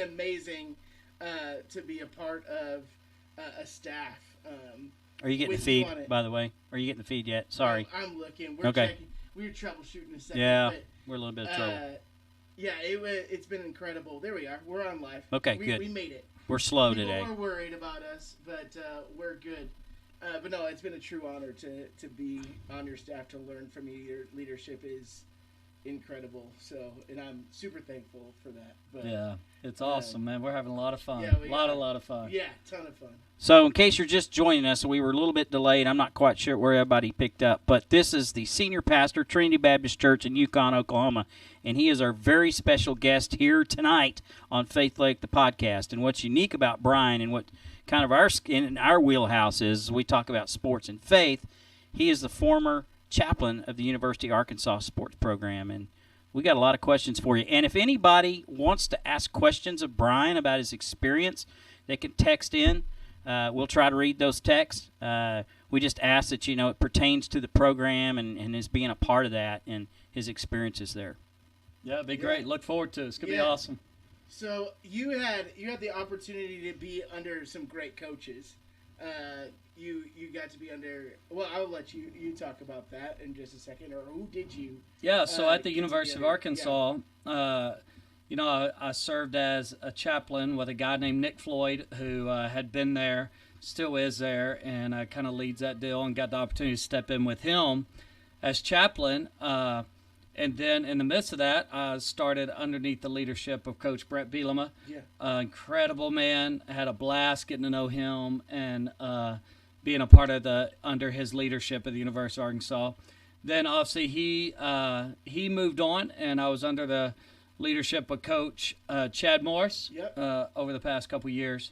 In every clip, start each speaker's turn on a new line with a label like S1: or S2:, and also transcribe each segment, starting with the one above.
S1: amazing to be a part of a staff.
S2: Are you getting the feed, by the way? Are you getting the feed yet? Sorry.
S1: I'm looking. We're
S2: okay.
S1: checking. We were troubleshooting a second.
S2: Yeah,
S1: but,
S2: we're a little bit of trouble.
S1: Yeah, it's been incredible. There we are. We're on live.
S2: Okay, good.
S1: We made it.
S2: We're slow
S1: People
S2: today.
S1: People were worried about us, but we're good. But no, it's been a true honor to be on your staff, to learn from you. Your leadership is incredible. So, and I'm super thankful for that. But,
S3: yeah, it's awesome, man. We're having a lot of fun.
S1: Yeah,
S3: a lot of fun.
S1: Yeah, ton of fun.
S2: So, in case you're just joining us, we were a little bit delayed. I'm not quite sure where everybody picked up, but this is the Senior Pastor Trinity Baptist Church in Yukon, Oklahoma, and he is our very special guest here tonight on Faithletic, the podcast. And what's unique about Brian and what kind of in our wheelhouse is, we talk about sports and faith. He is the former chaplain of the University of Arkansas sports program, and we got a lot of questions for you. And if anybody wants to ask questions of Brian about his experience, they can text in. We'll try to read those texts. We just ask that, it pertains to the program and is being a part of that and his experiences there.
S3: Yeah, it'd be great. Look forward to it. It's going to be awesome.
S1: So you had the opportunity to be under some great coaches. You got to be under. Well, I'll let you talk about that in just a second. Or who did you?
S3: Yeah. So at the University of Arkansas, I served as a chaplain with a guy named Nick Floyd, who had been there, still is there, and kind of leads that deal, and got the opportunity to step in with him as chaplain. And then in the midst of that, I started underneath the leadership of Coach Brett Bielema. Yeah. Incredible man. I had a blast getting to know him and being a part of under his leadership at the University of Arkansas. Then obviously he moved on, and I was under the leadership of Coach Chad Morris. Yep. Over the past couple of years,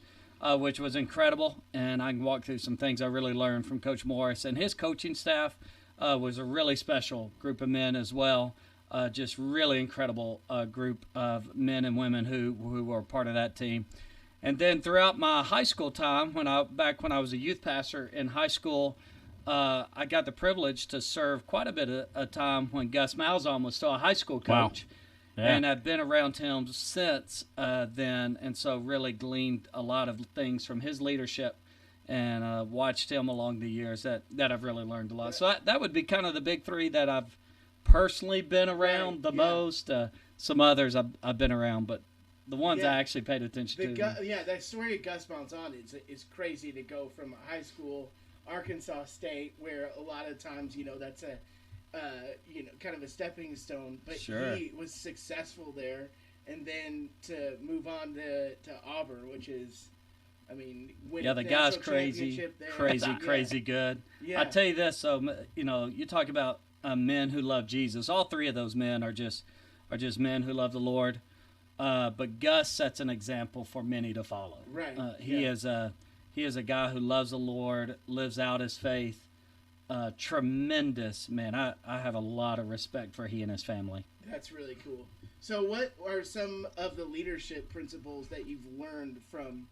S3: which was incredible. And I can walk through some things I really learned from Coach Morris and his coaching staff. Was a really special group of men as well. Just really incredible group of men and women who were part of that team. And then throughout my high school time, back when I was a youth pastor in high school, I got the privilege to serve quite a bit of time when Gus Malzahn was still a high school coach. Wow. Yeah. And I've been around him since then, and so really gleaned a lot of things from his leadership. And watched him along the years that I've really learned a lot. So that would be kind of the big three that I've personally been around the most. Some others I've been around, but the ones I actually paid attention to.
S1: That story of Gus Malzahn is crazy, to go from high school, Arkansas State, where a lot of times, that's a kind of a stepping stone. But he was successful there, and then to move on to Auburn, which is,
S3: the guy's crazy good. Yeah. I tell you this, you talk about men who love Jesus. All three of those men are just men who love the Lord. But Gus sets an example for many to follow.
S1: Right.
S3: He is a guy who loves the Lord, lives out his faith. Tremendous man. I have a lot of respect for he and his family.
S1: That's really cool. So, what are some of the leadership principles that you've learned from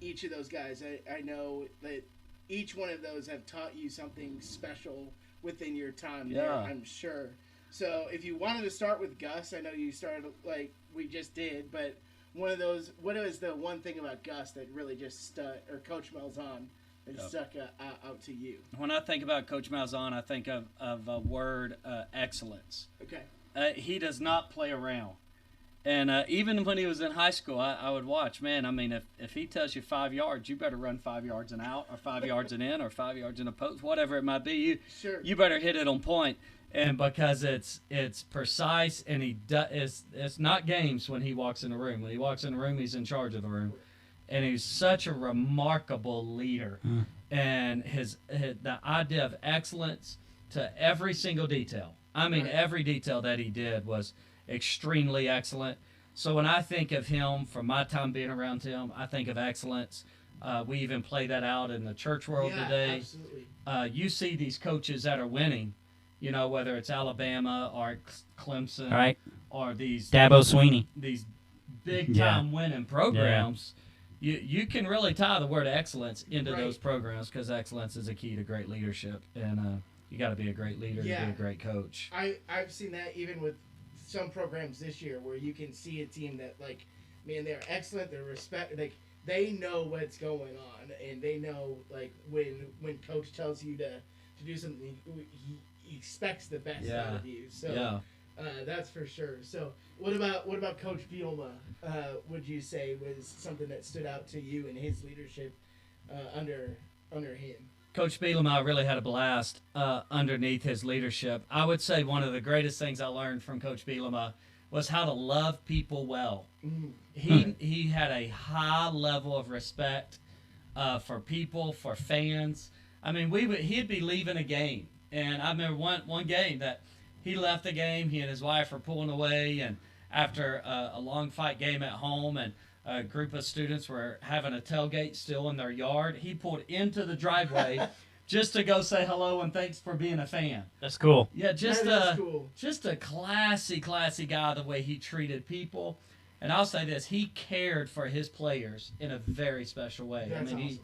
S1: each of those guys? I know that each one of those have taught you something special within your time there, I'm sure. So if you wanted to start with Gus, I know you started like we just did, but what is the one thing about Gus that really just stuck, or Coach Malzahn, that stuck out to you?
S3: When I think about Coach Malzahn, I think of a word, excellence.
S1: Okay.
S3: He does not play around. And even when he was in high school, I would watch. Man, if he tells you 5 yards, you better run 5 yards and out, or 5 yards and in, or 5 yards in a post, whatever it might be. You better hit it on point. And because it's precise, and it's not games when he walks in the room. When he walks in the room, he's in charge of the room, and he's such a remarkable leader. And the idea of excellence to every single detail. Every detail that he did was extremely excellent. So when I think of him, from my time being around him, I think of excellence. We even play that out in the church world today.
S1: Absolutely.
S3: You see these coaches that are winning, whether it's Alabama or Clemson,
S2: right,
S3: or these
S2: Dabo Sweeney,
S3: these big time winning programs. You can really tie the word excellence into those programs, because excellence is a key to great leadership, and you got to be a great leader to be a great coach.
S1: I've seen that even with some programs this year, where you can see a team that man, they're excellent. They're they know what's going on, and they know like when coach tells you to do something, he expects the best out of you. So that's for sure. So what about Coach Bielma? Would you say was something that stood out to you in his leadership under him?
S3: Coach Bielema really had a blast underneath his leadership. I would say one of the greatest things I learned from Coach Bielema was how to love people well. He had a high level of respect for people, for fans. I mean, he'd be leaving a game, and I remember one game that he left the game. He and his wife were pulling away, and after a long fight game at home, and a group of students were having a tailgate still in their yard, he pulled into the driveway just to go say hello and thanks for being a fan.
S2: That's cool.
S3: Yeah, just
S1: cool.
S3: Just a classy guy, the way he treated people. And I'll say this, he cared for his players in a very special way.
S1: That's awesome.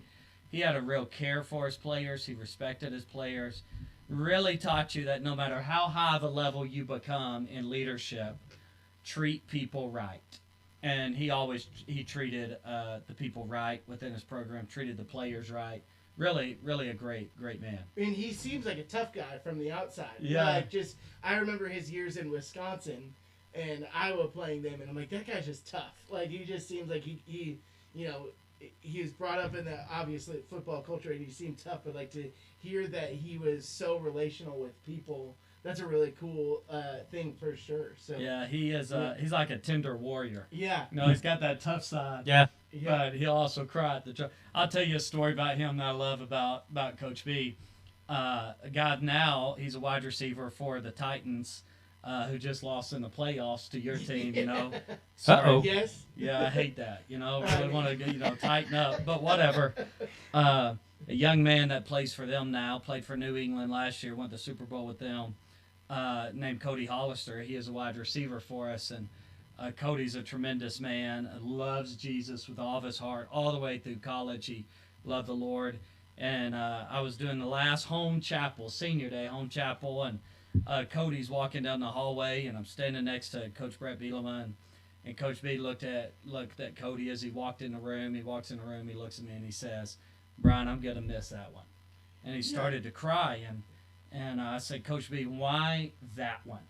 S3: He had a real care for his players. He respected his players. Really taught you that no matter how high of a level you become in leadership, treat people right. And he treated the people right within his program, treated the players right. Really a great man.
S1: And he seems like a tough guy from the outside.
S3: Yeah.
S1: I remember his years in Wisconsin and Iowa playing them, and I'm like, that guy's just tough. Like, he just seems like he was brought up in the, obviously, football culture, and he seemed tough, but, like, to hear that he was so relational with people, that's a really cool thing for sure. So
S3: yeah, he is. He's like a tender warrior.
S1: Yeah.
S3: He's got that tough side.
S2: Yeah.
S3: But he'll also cry at the I'll tell you a story about him that I love about Coach B. A guy now, he's a wide receiver for the Titans, who just lost in the playoffs to your team, Sorry.
S2: Uh-oh.
S1: Yes.
S3: Yeah, I hate that, Really want to, tighten up, but whatever. A young man that plays for them now, played for New England last year, went to the Super Bowl with them, named Cody Hollister. He is a wide receiver for us, and Cody's a tremendous man, loves Jesus with all of his heart. All the way through college, he loved the Lord. And I was doing the last home chapel, senior day home chapel, and Cody's walking down the hallway, and I'm standing next to Coach Brett Bielema, and Coach B looked at Cody as he walked in the room. He walks in the room, he looks at me, and he says, "Brian, I'm going to miss that one." And he started to cry, and I said, "Coach B, why that one?"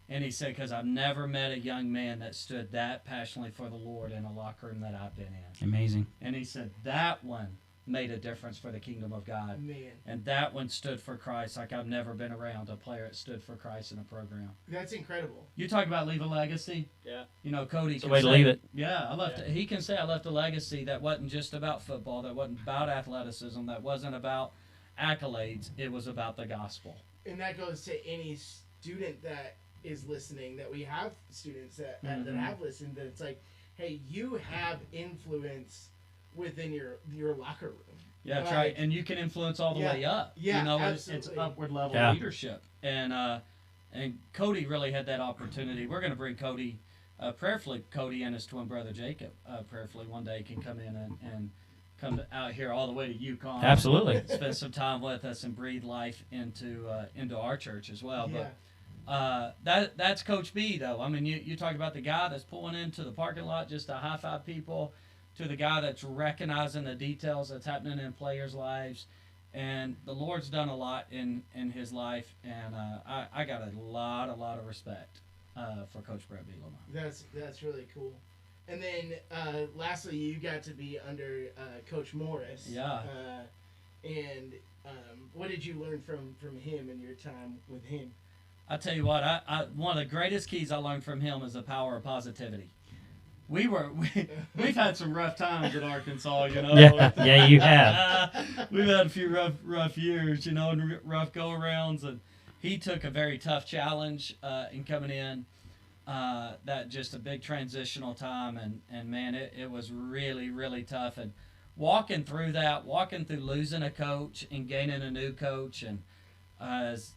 S3: And he said, "Because I've never met a young man that stood that passionately for the Lord in a locker room that I've been in."
S2: Amazing.
S3: And he said, that one made a difference for the kingdom of God.
S1: Man.
S3: And that one stood for Christ like I've never been around a player that stood for Christ in a program.
S1: That's incredible.
S3: You talk about leave a legacy.
S2: Yeah.
S3: Cody
S2: It's
S3: can
S2: a way
S3: say,
S2: to leave it.
S3: Yeah, he can say I left a legacy that wasn't just about football, that wasn't about athleticism, that wasn't about accolades. It was about the gospel.
S1: And that goes to any student that is listening, that we have students that have listened, that it's like, hey, you have influence within your locker room.
S3: Yeah, that's right. And you can influence all the way up.
S1: Yeah,
S3: It's upward level leadership. And Cody really had that opportunity. We're going to bring Cody, prayerfully, Cody and his twin brother Jacob, prayerfully one day can come in and come out here all the way to Yukon.
S2: Absolutely.
S3: Spend some time with us and breathe life into our church as well.
S1: Yeah.
S3: But that's Coach B, though. I mean, you talk about the guy that's pulling into the parking lot just to high-five people, to the guy that's recognizing the details that's happening in players' lives. And the Lord's done a lot in his life, and I got a lot of respect for Coach Brett Bielema.
S1: That's really cool. And then lastly, you got to be under Coach Morris.
S3: Yeah.
S1: And what did you learn from him and your time with him?
S3: I tell you what, I one of the greatest keys I learned from him is the power of positivity. We've had some rough times at Arkansas,
S2: Yeah, you have.
S3: We've had a few rough years, and rough go-arounds, and he took a very tough challenge in coming in. That just a big transitional time, and man, it was really tough. And walking through losing a coach and gaining a new coach, and as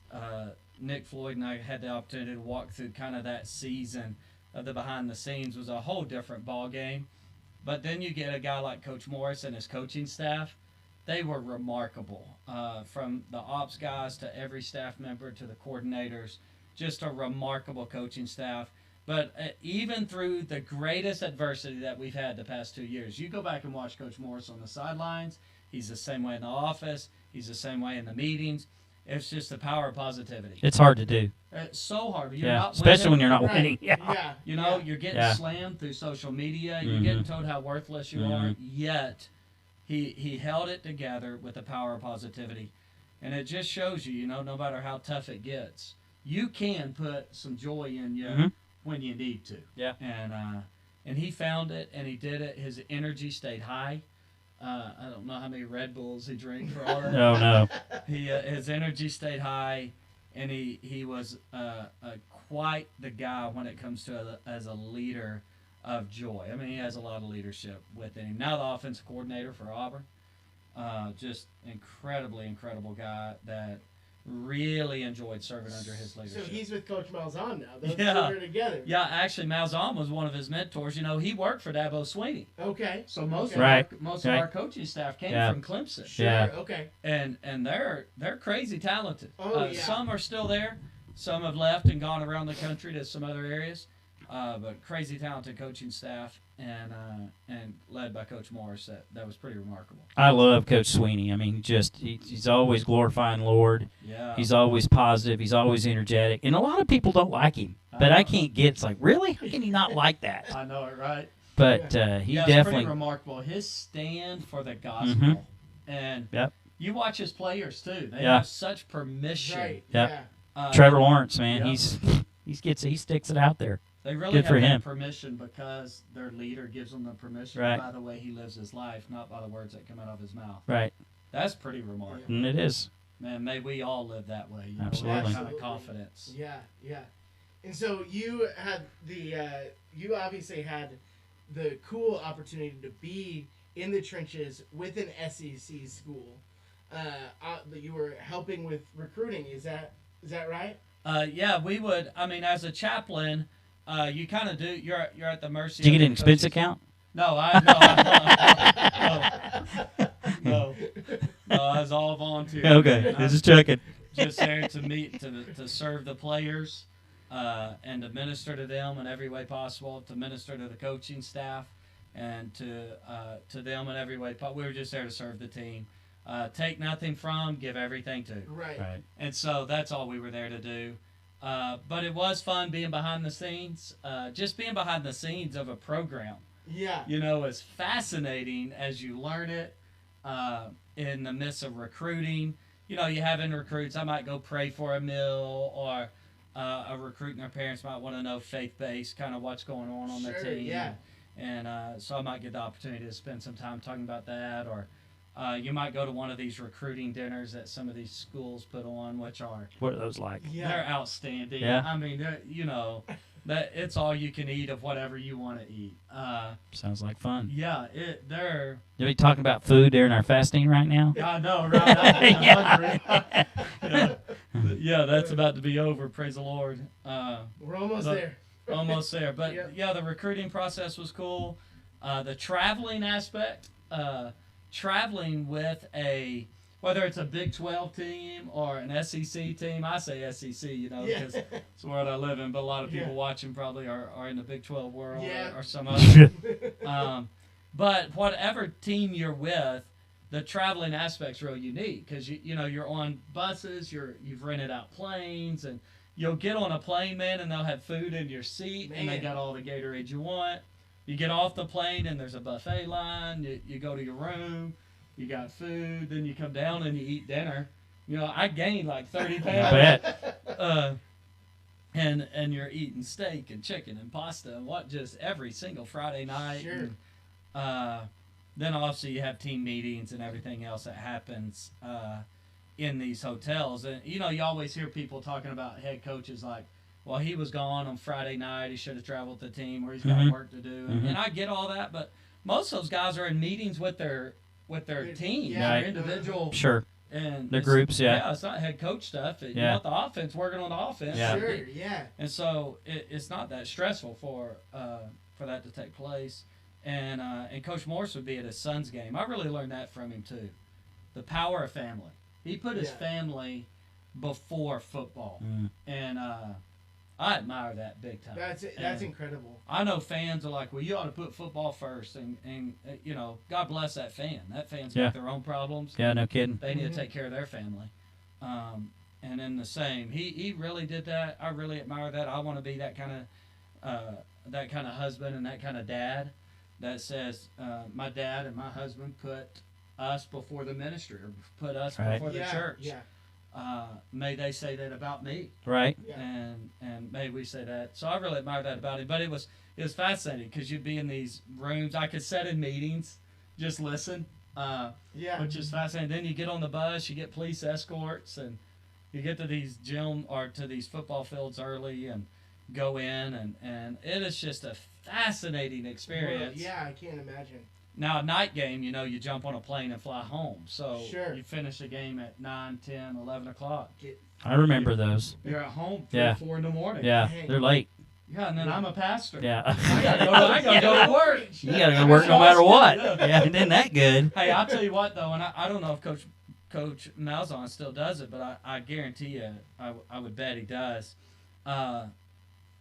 S3: Nick Floyd and I had the opportunity to walk through kind of that season of the behind the scenes, was a whole different ball game. But then you get a guy like Coach Morris and his coaching staff. They were remarkable, from the ops guys to every staff member to the coordinators. Just a remarkable coaching staff. But even through the greatest adversity that we've had the past 2 years, you go back and watch Coach Morris on the sidelines. He's the same way in the office. He's the same way in the meetings. It's just the power of positivity.
S2: It's hard to do.
S3: It's so hard.
S2: You're not especially when you're not winning.
S1: Yeah.
S3: You know, you're getting slammed through social media. You're getting told how worthless you are. Yet, he held it together with the power of positivity. And it just shows you, no matter how tough it gets, you can put some joy in you when you need to.
S2: Yeah.
S3: And he found it, and he did it. His energy stayed high. I don't know how many Red Bulls he drank for all that.
S2: No.
S3: His energy stayed high, and he was quite the guy when it comes to as a leader of joy. I mean, he has a lot of leadership within him. Now the offensive coordinator for Auburn, just incredible guy that really enjoyed serving under his leadership.
S1: So he's with Coach Malzahn now. Those two are together.
S3: Yeah, actually, Malzahn was one of his mentors. He worked for Dabo Swinney.
S1: Okay.
S3: So most of our coaching staff came from Clemson.
S1: Sure. Okay.
S3: And they're crazy talented.
S1: Oh,
S3: Some are still there. Some have left and gone around the country to some other areas. But crazy talented coaching staff and led by Coach Morris. That was pretty remarkable.
S2: I love Coach Sweeney. I mean, he's always glorifying the Lord.
S3: Yeah.
S2: He's always positive. He's always energetic. And a lot of people don't like him. But I can't get it's like, really? How can you not like that?
S3: I know it, right?
S2: But he
S3: it's
S2: definitely
S3: pretty remarkable. His stand for the gospel. And you watch his players too. They have such permission.
S1: Right.
S2: Yep. Trevor Lawrence, man, he sticks it out there.
S3: They really
S2: Good for
S3: have
S2: him.
S3: that permission because their leader gives them the permission by the way he lives his life, not by the words that come out of his mouth.
S2: Right.
S3: That's pretty remarkable.
S2: And it is.
S3: Man, may we all live that way.
S2: Absolutely.
S3: With that kind of confidence.
S1: Yeah. And so you had you obviously had the cool opportunity to be in the trenches with an SEC school. You were helping with recruiting. Is that right?
S3: Yeah, we would. I mean, as a chaplain, you kind of do. You're at the mercy.
S2: Did you get an expense account?
S3: No, no. I was all volunteer.
S2: Okay, this is checking.
S3: Just there to meet, to serve the players, and to minister to them in every way possible. To minister to the coaching staff, and to them in every way. We were just there to serve the team. Take nothing from, give everything to.
S1: Right.
S3: And so that's all we were there to do. But it was fun being behind the scenes. Just being behind the scenes of a program.
S1: Yeah.
S3: Is fascinating as you learn it in the midst of recruiting. You having recruits, I might go pray for a meal, or a recruit and their parents might want to know faith-based, kind of what's going on the team.
S1: Yeah.
S3: And so I might get the opportunity to spend some time talking about that, or you might go to one of these recruiting dinners that some of these schools put on, which are...
S2: What are those like?
S1: Yeah.
S3: They're outstanding.
S2: Yeah.
S3: I mean, that it's all you can eat of whatever you want to eat.
S2: Sounds like fun.
S3: Yeah, they're...
S2: Are we talking about food during our fasting right now?
S3: I know, right? Yeah, that's about to be over, praise the Lord.
S1: We're almost there.
S3: Almost there. But, the recruiting process was cool. The traveling aspect... traveling with whether it's a Big 12 team or an SEC team. I say SEC, because it's the world I live in, but a lot of people watching probably are in the Big 12 world or some other. But whatever team you're with, the traveling aspect's real unique because you're on buses, you've rented out planes, and you'll get on a plane, man, and they'll have food in your seat, and they got all the Gatorade you want. You get off the plane and there's a buffet line. You go to your room, you got food, then you come down and you eat dinner. I gained like 30 pounds.
S2: I bet.
S3: And you're eating steak and chicken and pasta and just every single Friday night.
S1: Sure.
S3: And, then obviously you have team meetings and everything else that happens in these hotels. And you always hear people talking about head coaches like, well, he was gone on Friday night. He should have traveled with the team, or he's got work to do. And I get all that, but most of those guys are in meetings with their team, their individual.
S2: Sure.
S3: And
S2: the groups,
S3: Yeah, it's not head coach stuff. You want the offense working on the offense.
S2: Yeah.
S1: Sure, yeah.
S3: And so it's not that stressful for that to take place. And Coach Morris would be at his son's game. I really learned that from him too. The power of family. He put his family before football. And I admire that big time.
S1: That's incredible.
S3: I know fans are like, well, you ought to put football first, and God bless that fan. That fan's got their own problems.
S2: Yeah, no kidding.
S3: They need to take care of their family. And then the same, he really did that. I really admire that. I want to be that kind of husband and that kind of dad that says, my dad and my husband put us before the ministry, or put us before the church. Yeah. May they say that about me,
S2: right?
S1: Yeah.
S3: And may we say that. So I really admire that about him. But it was fascinating because you'd be in these rooms. I could sit in meetings, just listen. Which is fascinating. Then you get on the bus, you get police escorts, and you get to these gym or to these football fields early and go in, and it is just a fascinating experience.
S1: Well, yeah, I can't imagine.
S3: Now, a night game, you jump on a plane and fly home. So
S1: sure.
S3: You finish the game at 9, 10, 11 o'clock.
S2: I remember those.
S3: You're at home 3 or 4 in the morning.
S2: Yeah, they're late.
S3: Yeah, and then I'm a pastor.
S2: Yeah.
S3: I gotta go to work.
S2: You gotta go to work no matter what. Yeah, it isn't that good.
S3: Hey, I'll tell you what, though, and I don't know if Coach Malzahn still does it, but I guarantee you, I would bet he does.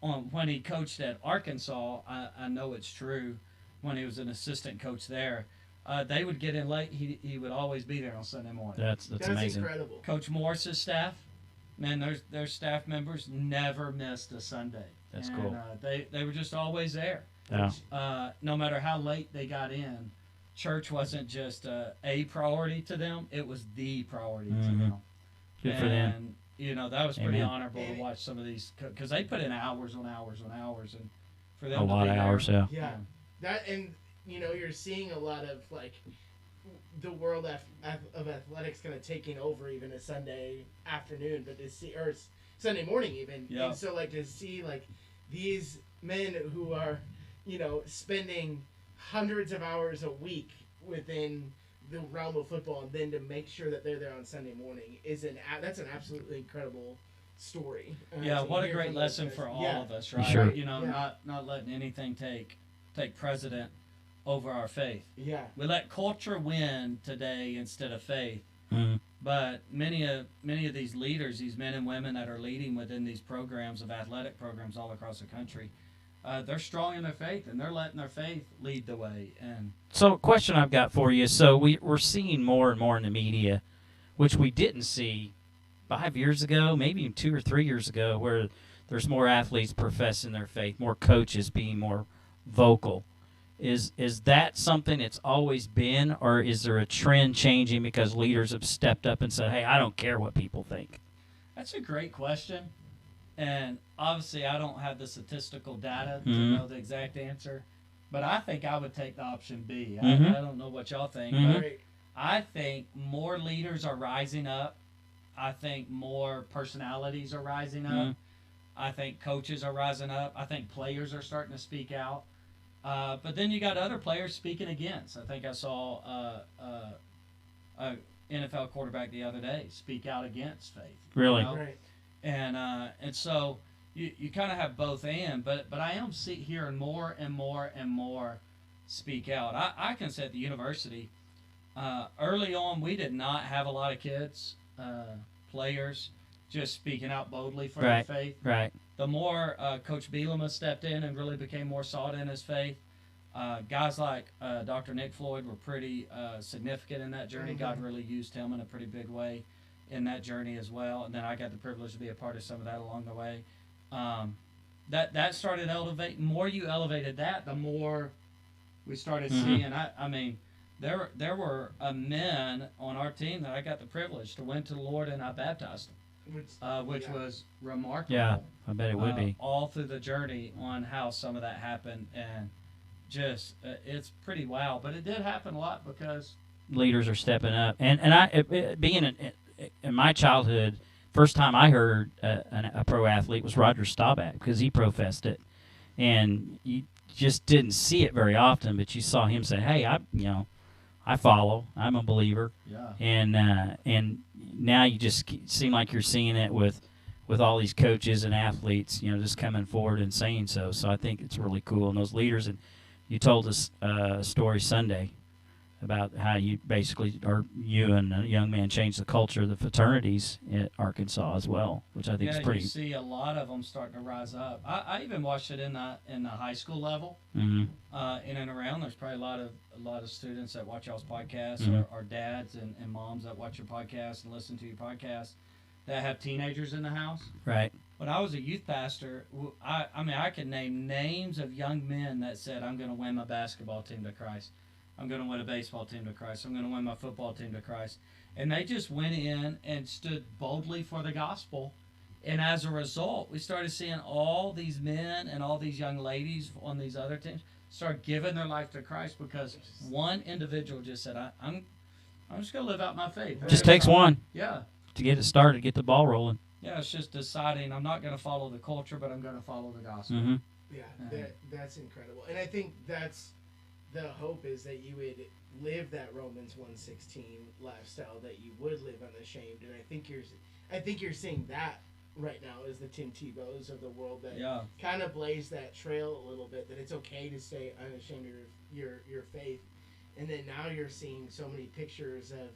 S3: When he coached at Arkansas, I know it's true, when he was an assistant coach there, they would get in late. He would always be there on Sunday morning.
S2: That's amazing.
S1: Incredible.
S3: Coach Morris's staff, man, their staff members never missed a Sunday.
S2: That's cool.
S3: They were just always there.
S2: Yeah.
S3: No matter how late they got in, church wasn't just a priority to them; it was the priority to them.
S2: Good for them.
S3: That was pretty honorable to watch some of these, because they put in hours on hours on hours, and for them
S2: a lot of hours. Yeah.
S1: Yeah. That, and you're seeing a lot of like the world of athletics kind of taking over even a Sunday afternoon, but to see, or Sunday morning even.
S3: Yeah.
S1: And so like to see like these men who are spending hundreds of hours a week within the realm of football, and then to make sure that they're there on Sunday morning that's an absolutely incredible story.
S3: Yeah, what a great lesson for all of us, right?
S2: Sure.
S3: Not letting anything take precedent over our faith.
S1: Yeah.
S3: We let culture win today instead of faith.
S2: Mm-hmm.
S3: But many of these leaders, these men and women that are leading within these programs of athletic programs all across the country, they're strong in their faith, and they're letting their faith lead the way. And
S2: so, a question I've got for you. So we're seeing more and more in the media, which we didn't see 5 years ago, maybe even 2 or 3 years ago, where there's more athletes professing their faith, more coaches being more vocal. Is that something it's always been, or is there a trend changing because leaders have stepped up and said, hey, I don't care what people think?
S3: That's a great question. And obviously I don't have the statistical data to
S2: Mm-hmm.
S3: know the exact answer. But I think I would take the option B.
S2: Mm-hmm.
S3: I don't know what y'all think.
S2: Mm-hmm.
S3: But I think more leaders are rising up. I think more personalities are rising up.
S2: Mm-hmm.
S3: I think coaches are rising up. I think players are starting to speak out. But then you got other players speaking against. I think I saw a NFL quarterback the other day speak out against faith.
S2: Really?
S1: Right.
S3: And so you kind of have both but I am hearing more and more and more speak out. I can say at the university, early on we did not have a lot of kids, players, just speaking out boldly for their faith.
S2: Right.
S3: The more Coach Bielema stepped in and really became more sought in his faith, guys like Dr. Nick Floyd were pretty significant in that journey.
S1: Mm-hmm.
S3: God really used him in a pretty big way in that journey as well. And then I got the privilege to be a part of some of that along the way. That started elevating. The more you elevated that, the more we started seeing. I mean, there were men on our team that I got the privilege to win to the Lord, and I baptized them, which was remarkable.
S2: Yeah, I bet it would be.
S3: All through the journey on how some of that happened, and just it's pretty wow. But it did happen a lot because
S2: leaders are stepping up, and being in my childhood, first time I heard a pro athlete was Roger Staubach, because he professed it, and you just didn't see it very often, but you saw him say, "Hey, I follow. I'm a believer."
S3: yeah.
S2: And now you just seem like you're seeing it with all these coaches and athletes, just coming forward and saying so. So I think it's really cool. And those leaders, and you told us a story Sunday about how you basically, or you and a young man, changed the culture of the fraternities at Arkansas as well, which I think is pretty.
S3: You see a lot of them starting to rise up. I even watched it in the high school level,
S2: Mm-hmm.
S3: In and around. There's probably a lot of students that watch y'all's podcasts,
S2: Mm-hmm.
S3: or dads and moms that watch your podcast and listen to your podcast that have teenagers in the house.
S2: Right.
S3: When I was a youth pastor, I could name names of young men that said, I'm going to win my basketball team to Christ. I'm going to win a baseball team to Christ. I'm going to win my football team to Christ. And they just went in and stood boldly for the gospel. And as a result, we started seeing all these men and all these young ladies on these other teams start giving their life to Christ because one individual just said, I'm just going to live out my faith.
S2: Just takes one.
S3: Yeah.
S2: To get it started, get the ball rolling.
S3: Yeah, it's just deciding I'm not going to follow the culture, but I'm going to follow the gospel.
S2: Mm-hmm.
S1: Yeah, that's incredible. And I think that's the hope, is that you would live that Romans 1:16 lifestyle, that you would live unashamed. And I think you're seeing that right now as the Tim Tebows of the world that kind of blaze that trail a little bit, that it's okay to stay unashamed of your faith. And then now you're seeing so many pictures of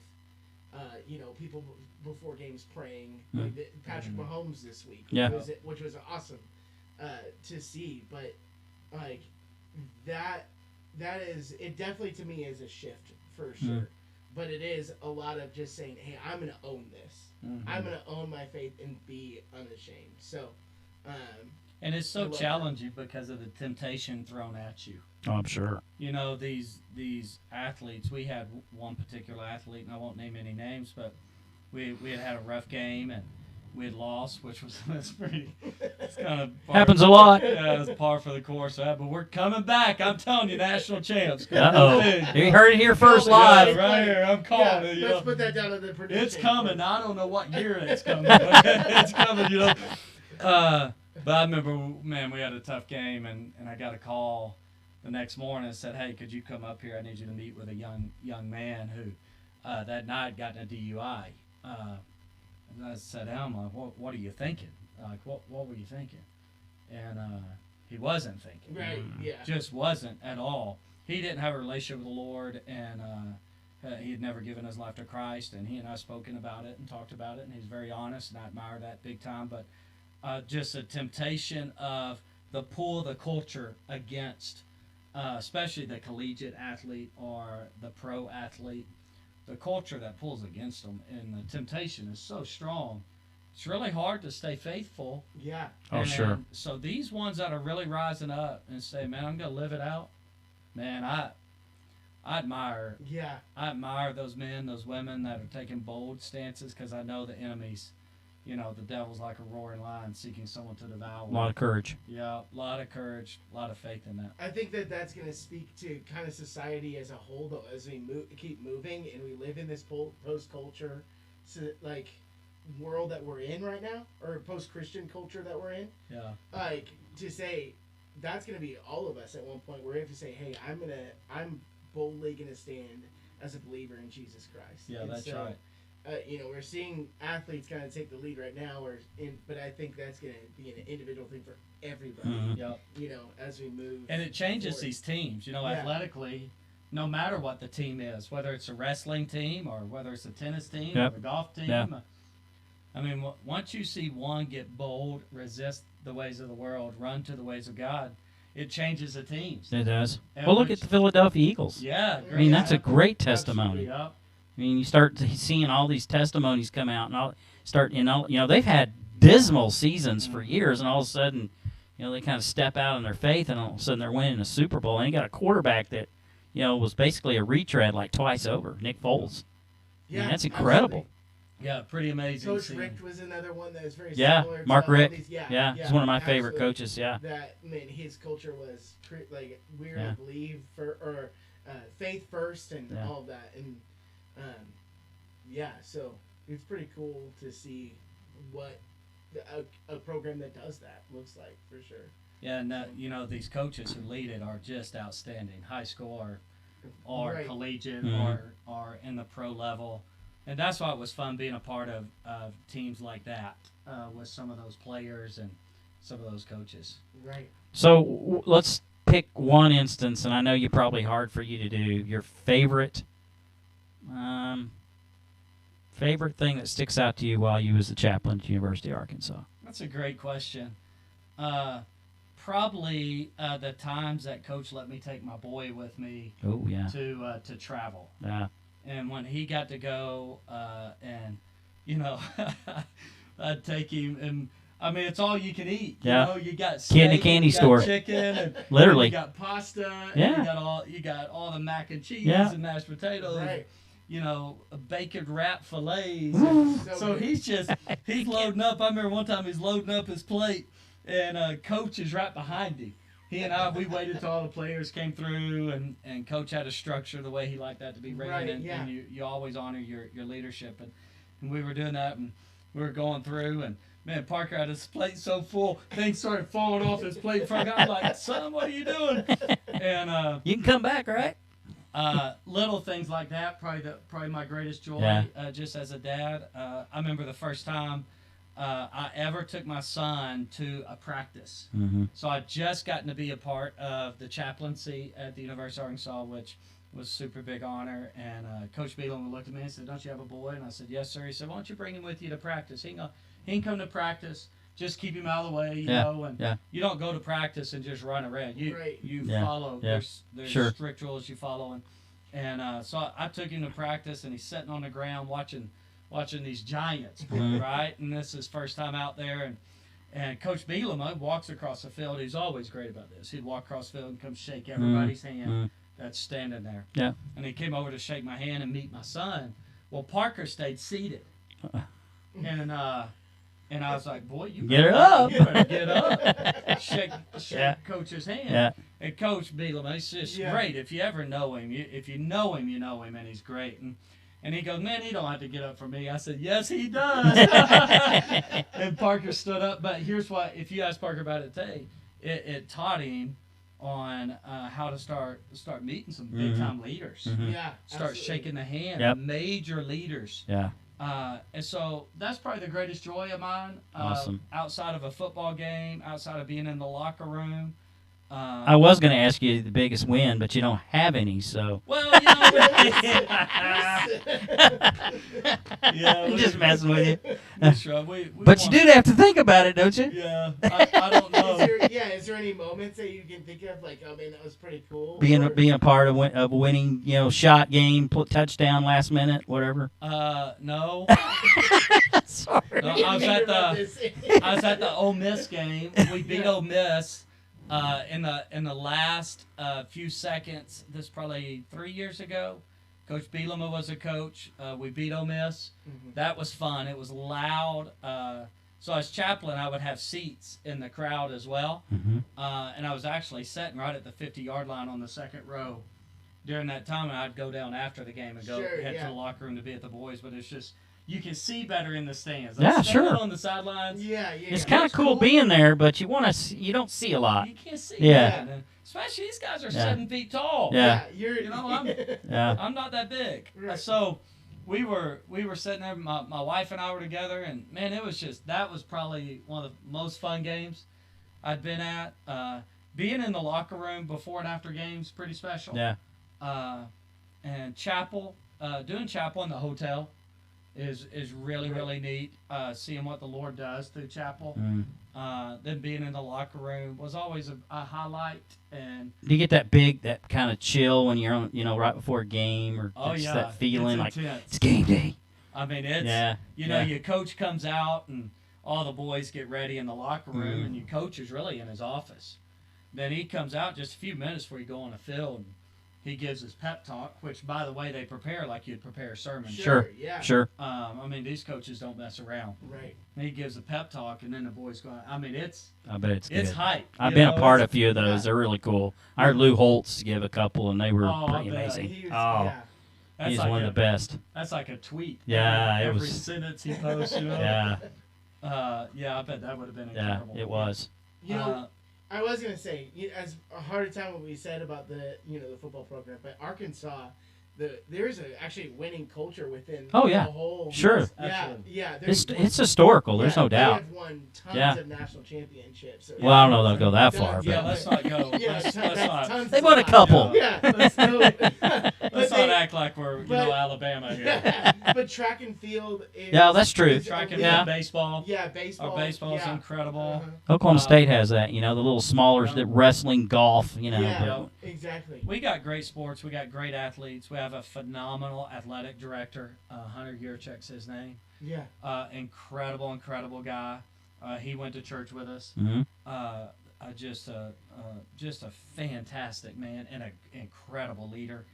S1: people before games praying, like Patrick Mahomes this week, which was awesome to see. But like that is, it definitely to me is a shift for sure. But it is a lot of just saying, hey, I'm gonna own this. I'm gonna own my faith and be unashamed. So
S3: and it's so challenging because of the temptation thrown at you.
S2: Oh, I'm sure.
S3: You know, these athletes, we had one particular athlete, and I won't name any names, but we had a rough game, and we had lost, which was it's kind of
S2: happens a lot.
S3: Yeah, it's par for the course, but we're coming back. I'm telling you, national champs.
S2: Uh-oh. You heard it here first live.
S3: Right here, I'm calling it.
S1: Let's put that down in the prediction.
S3: It's coming. I don't know what year it's coming, but it's coming, you know. But I remember, man, we had a tough game, and I got a call the next morning and said, hey, could you come up here? I need you to meet with a young man who that night got in a DUI. And I sat down, I'm like, what are you thinking? Like, what were you thinking? And he wasn't thinking.
S1: Right, yeah.
S3: Just wasn't at all. He didn't have a relationship with the Lord, and he had never given his life to Christ, and he and I spoken about it and talked about it, and he's very honest, and I admire that big time. But just a temptation of the culture against especially the collegiate athlete or the pro athlete, the culture that pulls against them, and the temptation is so strong. It's really hard to stay faithful.
S1: Yeah.
S2: Oh, sure.
S3: So these ones that are really rising up and say, man, I'm going to live it out, man, I admire.
S1: Yeah.
S3: I admire those men, those women that are taking bold stances, because I know the enemies. You know, the devil's like a roaring lion seeking someone to devour.
S2: A lot of courage.
S3: Yeah, a lot of courage, a lot of faith in that.
S1: I think that's going to speak to kind of society as a whole, though, as we keep moving and we live in this post-culture, world that we're in right now, or post-Christian culture that we're in.
S3: Yeah.
S1: Like, to say, that's going to be all of us at one point, where we have to say, hey, I'm boldly going to stand as a believer in Jesus Christ.
S3: Yeah,
S1: and
S3: that's right.
S1: We're seeing athletes kind of take the lead right now, but I think that's going to be an individual thing for everybody.
S2: Mm-hmm.
S3: Yep.
S1: As we move.
S3: And it changes
S1: forward.
S3: These teams. Athletically, no matter what the team is, whether it's a wrestling team or whether it's a tennis team or a golf team.
S2: Yep.
S3: I mean, once you see one get bold, resist the ways of the world, run to the ways of God, it changes the teams.
S2: It does. Well, look at the Philadelphia Eagles.
S3: Yeah.
S2: I mean, that's a great testimony.
S3: Yep.
S2: I mean, you start seeing all these testimonies come out, and they've had dismal seasons for years, and all of a sudden, they kind of step out in their faith, and all of a sudden they're winning a Super Bowl, and you got a quarterback that, was basically a retread like twice over, Nick Foles.
S1: Yeah,
S2: that's incredible.
S1: Absolutely.
S3: Yeah, pretty amazing.
S1: Coach Richt was another one that was very
S2: similar.
S1: similar.
S2: Mark Richt.
S1: Yeah,
S2: he's one of my favorite coaches. Yeah.
S1: That his culture was we're to believe faith first and all of that, and so it's pretty cool to see what a program that does that looks like, for sure.
S3: Yeah, and these coaches who lead it are just outstanding, high school or
S1: Right.
S3: collegiate
S2: Mhm.
S3: or in the pro level. And that's why it was fun being a part of teams like that with some of those players and some of those coaches.
S1: Right.
S2: So let's pick one instance, and I know you're probably hard for you to do, your favorite Favorite thing that sticks out to you while you was the chaplain at University of Arkansas?
S3: That's a great question. Probably the times that Coach let me take my boy with me
S2: Oh, yeah.
S3: to travel.
S2: Yeah.
S3: And when he got to go, and I'd take him, and I mean it's all you can eat.
S2: Yeah.
S3: You got
S2: Kid in a
S3: steak,
S2: candy
S3: you got
S2: store.
S3: chicken, and
S2: Literally.
S3: you got pasta,
S2: Yeah.
S3: and you got all the mac and cheese
S2: Yeah.
S3: and mashed potatoes.
S1: Right.
S3: Bacon wrap fillets. So
S1: good.
S3: he's loading up. I remember one time he's loading up his plate, and Coach is right behind him. He and I, we waited till all the players came through, and Coach had a structure the way he liked that to be ran,
S1: Right,
S3: and you always honor your leadership. And we were doing that, and we were going through, and man, Parker had his plate so full, things started falling off his plate. I'm like, son, what are you doing? And
S2: You can come back, right?
S3: little things like that, probably my greatest joy,
S2: Yeah.
S3: just as a dad. I remember the first time I ever took my son to a practice.
S2: Mm-hmm.
S3: So I'd just gotten to be a part of the chaplaincy at the University of Arkansas, which was a super big honor. And Coach Beelan looked at me and said, "Don't you have a boy?" And I said, "Yes, sir." He said, "Why don't you bring him with you to practice? He can come to practice. Just keep him out of the way, you know, and you don't go to practice and just run around. You follow.
S2: Yeah.
S3: There's strict rules you follow, and so I took him to practice, and he's sitting on the ground watching these giants, right? And this is his first time out there, and Coach Bielema walks across the field. He's always great about this. He'd walk across the field and come shake everybody's hand that's standing there.
S2: Yeah.
S3: And he came over to shake my hand and meet my son. Well, Parker stayed seated, and I was like, "Boy, you
S2: better
S3: get up, shake Coach's hand."
S2: Yeah.
S3: And Coach Bielema, he's just great. If you ever know him, if you know him, you know him, and he's great. And he goes, "Man, he don't have to get up for me." I said, "Yes, he does." And Parker stood up. But here's what: if you ask Parker about it today, it taught him on how to start meeting some big time leaders.
S2: Mm-hmm.
S1: Yeah.
S3: Start shaking the hand of major leaders.
S2: Yeah.
S3: And so that's probably the greatest joy of mine.
S2: Awesome.
S3: Outside of a football game, outside of being in the locker room.
S2: I was going to ask you the biggest win, but you don't have any, so.
S3: Well,
S2: I'm just messing with you.
S3: We
S2: But you did have to think about it, don't you?
S3: Yeah, I don't know.
S1: Is there any moments that you can think of, like, oh man, that was pretty cool?
S2: Being a part of a winning, shot game, touchdown last minute, whatever.
S3: No.
S2: Sorry.
S3: No, I was at the Ole Miss game. We beat Ole Miss in the last few seconds. This is probably 3 years ago. Coach Bielema was a coach. We beat Ole Miss.
S1: Mm-hmm.
S3: That was fun. It was loud. So as chaplain, I would have seats in the crowd as well.
S2: Mm-hmm.
S3: And I was actually sitting right at the 50-yard line on the second row during that time. And I'd go down after the game and head to the locker room to be at the boys. But it's just, you can see better in the stands.
S2: Yeah, sure.
S3: On the sidelines.
S2: It's kind of cool being there, but you don't see a lot.
S3: You can't see.
S2: Yeah.
S3: That. Especially these guys are 7 feet tall.
S2: Yeah.
S3: I'm not that big.
S1: Right.
S3: So we were sitting there. My wife and I were together, and man, that was probably one of the most fun games I'd been at. Being in the locker room before and after games, pretty special.
S2: Yeah.
S3: And doing chapel in the hotel is really, really neat. Seeing what the Lord does through chapel. Then being in the locker room was always a highlight. And
S2: do you get that kind of chill when you're on, right before a game, or that feeling
S3: it's
S2: like
S3: intense.
S2: it's game day?
S3: I mean, your coach comes out and all the boys get ready in the locker room, and your coach is really in his office. Then he comes out just a few minutes before you go on the field. He gives his pep talk, which, by the way, they prepare like you'd prepare a sermon.
S2: Sure.
S3: I mean, these coaches don't mess around.
S1: Right.
S3: And he gives a pep talk, and then the boys go. I mean,
S2: I bet it's good.
S3: It's hype.
S2: I've been a part of a few of those. They're really cool. I heard Lou Holtz give a couple, and they were pretty amazing. He's one of the best.
S3: That's like a tweet.
S2: Yeah,
S3: every sentence he posts.
S2: Yeah.
S3: I bet that would have been incredible.
S2: Yeah, it was.
S1: I was gonna say, as a hard time what we said about the football program, but Arkansas, there's actually winning culture within the whole.
S2: Sure. It's historical. There's no doubt.
S1: They have won tons of national championships. So
S2: well, I don't know if they'll go that far.
S3: Yeah,
S2: but.
S3: Let's not go. Let's not.
S2: They won a couple.
S1: Yeah.
S3: Let's not act like we're Alabama. Alabama here.
S1: But track and field is...
S2: Yeah, that's true.
S3: Track and field, baseball.
S1: Yeah, baseball.
S3: Our baseball is incredible.
S2: Oklahoma State has that, the little smaller wrestling, golf,
S1: Yeah, exactly.
S3: We got great sports. We got great athletes. We have a phenomenal athletic director. Hunter Yurchek's his name.
S1: Yeah.
S3: Incredible guy. He went to church with us.
S2: Mm-hmm.
S3: Just a fantastic man and an incredible leader.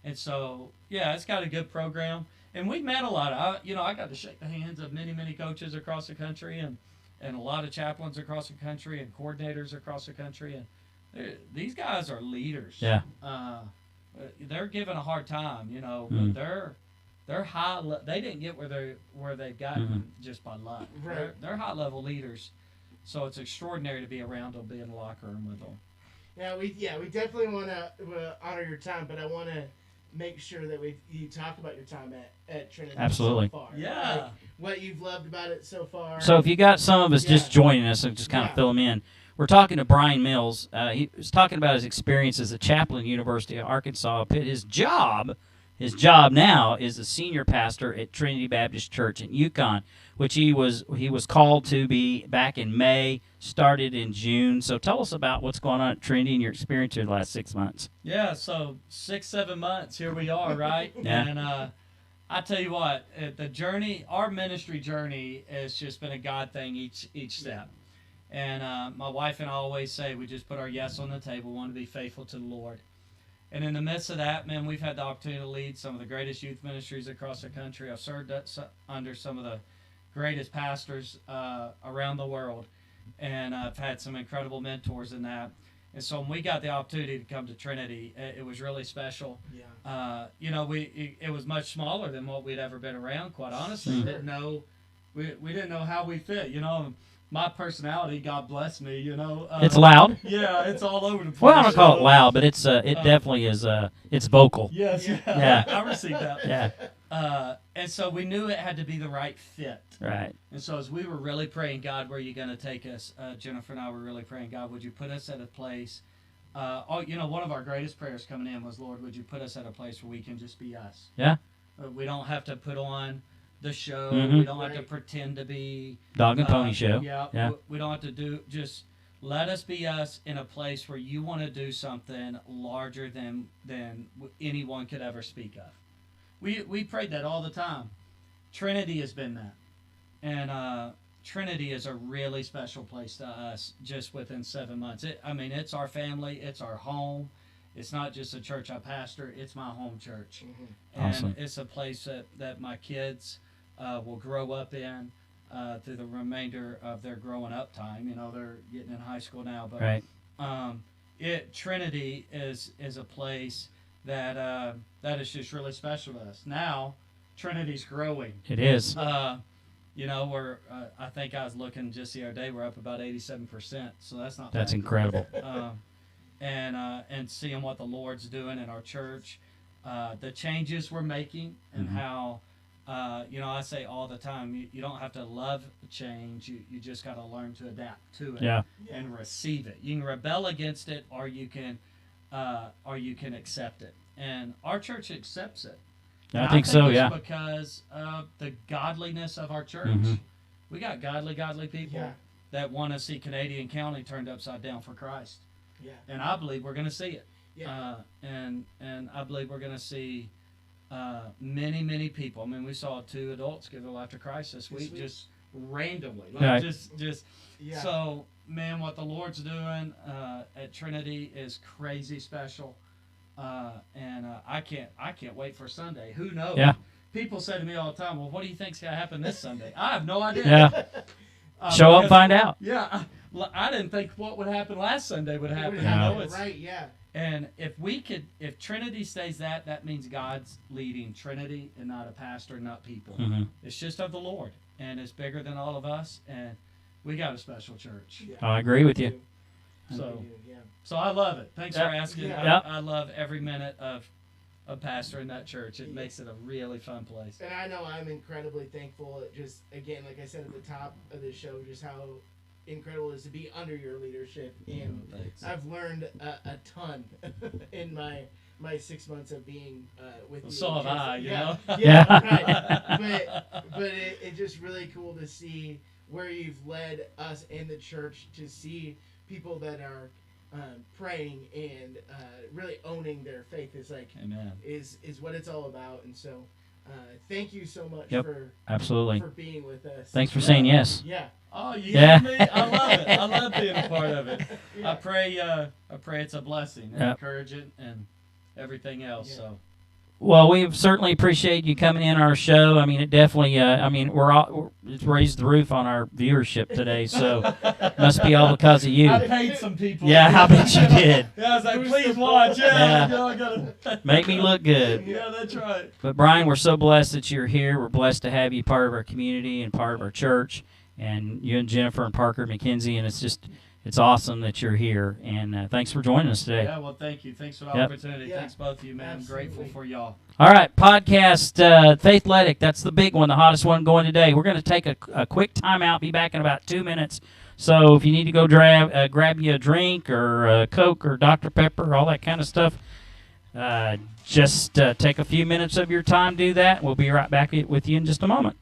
S3: And so, yeah, it's got a good program. And we met a lot of, I got to shake the hands of many coaches across the country and a lot of chaplains across the country and coordinators across the country. And these guys are leaders.
S2: Yeah.
S3: They're given a hard time, but they're high. They didn't get where they've gotten just by luck.
S1: Right.
S3: They're high level leaders. So it's extraordinary to be around them, be in the locker room with them.
S1: Yeah, we definitely want to honor your time, but I want to make sure that you talk about your time at Trinity.
S2: Absolutely.
S1: So far.
S3: Yeah.
S1: Like, what you've loved about it so far.
S2: So if you got some of us just joining us and just kind of fill them in, we're talking to Brian Mills. He was talking about his experience as a chaplain at University of Arkansas. His job now is a senior pastor at Trinity Baptist Church in Yukon, which he was called to be back in May, started in June. So tell us about what's going on at Trinity and your experience here the last 6 months.
S3: Yeah, so 6-7 months, here we are, right?
S2: Yeah.
S3: And I tell you what, the journey, our ministry journey has just been a God thing each step. And my wife and I always say we just put our yes on the table, want to be faithful to the Lord. And in the midst of that, man, we've had the opportunity to lead some of the greatest youth ministries across the country. I've served under some of the greatest pastors around the world, and I've had some incredible mentors in that. And so when we got the opportunity to come to Trinity, it was really special.
S1: Yeah.
S3: It was much smaller than what we'd ever been around, quite honestly.
S1: Sure.
S3: We didn't know how we fit, My personality, God bless me,
S2: It's loud.
S3: Yeah, it's all over the place.
S2: Well, I don't call it loud, but it definitely is. It's vocal.
S3: Yes,
S2: Yeah.
S3: I received that.
S2: Yeah.
S3: And so we knew it had to be the right fit.
S2: Right.
S3: And so as we were really praying, God, where are you going to take us? Jennifer and I were really praying, God, would you put us at a place? One of our greatest prayers coming in was, Lord, would you put us at a place where we can just be us?
S2: Yeah.
S3: We don't have to put on the show.
S2: Mm-hmm.
S3: We don't have to pretend to be
S2: Dog and pony show.
S3: Yeah. We don't have to just let us be us in a place where you want to do something larger than anyone could ever speak of. We prayed that all the time. Trinity has been that. And Trinity is a really special place to us just within 7 months. It's our family. It's our home. It's not just a church I pastor. It's my home church.
S1: Mm-hmm.
S3: And
S2: Awesome.
S3: it's a place that my kids will grow up in through the remainder of their growing up time. They're getting in high school now. But
S2: Right.
S3: Trinity is a place that is just really special to us. Now, Trinity's growing.
S2: It is.
S3: We're I think I was looking just the other day. We're up about 87%, so that's not
S2: That's
S3: bad.
S2: incredible.
S3: And seeing what the Lord's doing in our church, the changes we're making, and how I say all the time, you don't have to love change. You just got to learn to adapt to it and receive it. You can rebel against it, or you can accept it. And our church accepts it.
S2: I think so.
S3: It's
S2: Yeah.
S3: because of the godliness of our church.
S2: Mm-hmm.
S3: We got godly people that want to see Canadian County turned upside down for Christ.
S1: Yeah.
S3: And I believe we're going to see it.
S1: Yeah.
S3: And I believe we're going to see many people. We saw 2 adults give their life to Christ this week, just randomly.
S2: Right.
S3: Just
S1: Yeah.
S3: So, man, what the Lord's doing at Trinity is crazy special. And I can't wait for Sunday. Who knows?
S2: Yeah.
S3: People say to me all the time, well, what do you think's going to happen this Sunday? I have no idea.
S2: Yeah. Show up and find out.
S3: Yeah. I didn't think what would happen last Sunday would happen.
S1: Right, yeah.
S3: And if Trinity stays that means God's leading Trinity and not a pastor, not people.
S2: Mm-hmm.
S3: It's just of the Lord, and it's bigger than all of us, and we got a special church.
S1: Yeah.
S2: I agree with you.
S3: So I love it. Thanks for asking.
S1: Yeah.
S3: I love every minute of pastor in that church. It makes it a really fun place.
S1: And I know I'm incredibly thankful. Just again, like I said at the top of the show, just how incredible it is to be under your leadership. And I've learned a ton in my my 6 months of being with you.
S3: So have I, you know?
S1: Yeah, right. But it's just really cool to see where you've led us and the church to see people that are praying and really owning their faith is like
S3: Amen.
S1: is what it's all about. And so thank you so much
S2: absolutely
S1: for being with us.
S2: Thanks for saying yes.
S1: Yeah.
S3: Oh, you hear me? I love it. I love being a part of it.
S1: Yeah.
S3: I pray it's a blessing and encouragement and everything else.
S1: Yeah.
S3: So.
S2: Well, we certainly appreciate you coming in our show. I mean, it definitely. It's raised the roof on our viewership today, so it must be all because of you.
S3: I paid some people.
S2: Yeah, I bet you did.
S3: Yeah, I was like, please watch. Yeah. You know, I gotta
S2: make me look good.
S3: Yeah, that's right.
S2: But Brian, we're so blessed that you're here. We're blessed to have you part of our community and part of our church, and you and Jennifer and Parker McKenzie, and it's awesome that you're here, and thanks for joining us today.
S3: Yeah, well, thank you. Thanks for the opportunity.
S1: Yeah.
S3: Thanks both of you, man.
S1: Absolutely.
S3: I'm grateful for y'all.
S2: All right, podcast Faithletic. That's the big one, the hottest one going today. We're going to take a quick timeout, be back in about 2 minutes. So if you need to go grab you a drink or a Coke or Dr. Pepper, all that kind of stuff, just take a few minutes of your time, do that. We'll be right back with you in just a moment.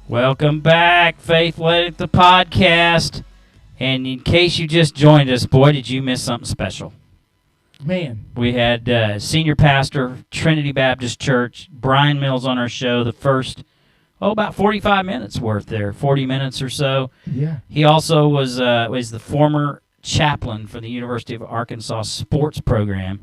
S2: Welcome back, Faithletic, the podcast. And in case you just joined us, boy, did you miss something special.
S4: Man.
S2: We had Senior Pastor, Trinity Baptist Church, Brian Mills on our show, the first, about 45 minutes worth there, 40 minutes or so.
S4: Yeah.
S2: He also was the former chaplain for the University of Arkansas sports program.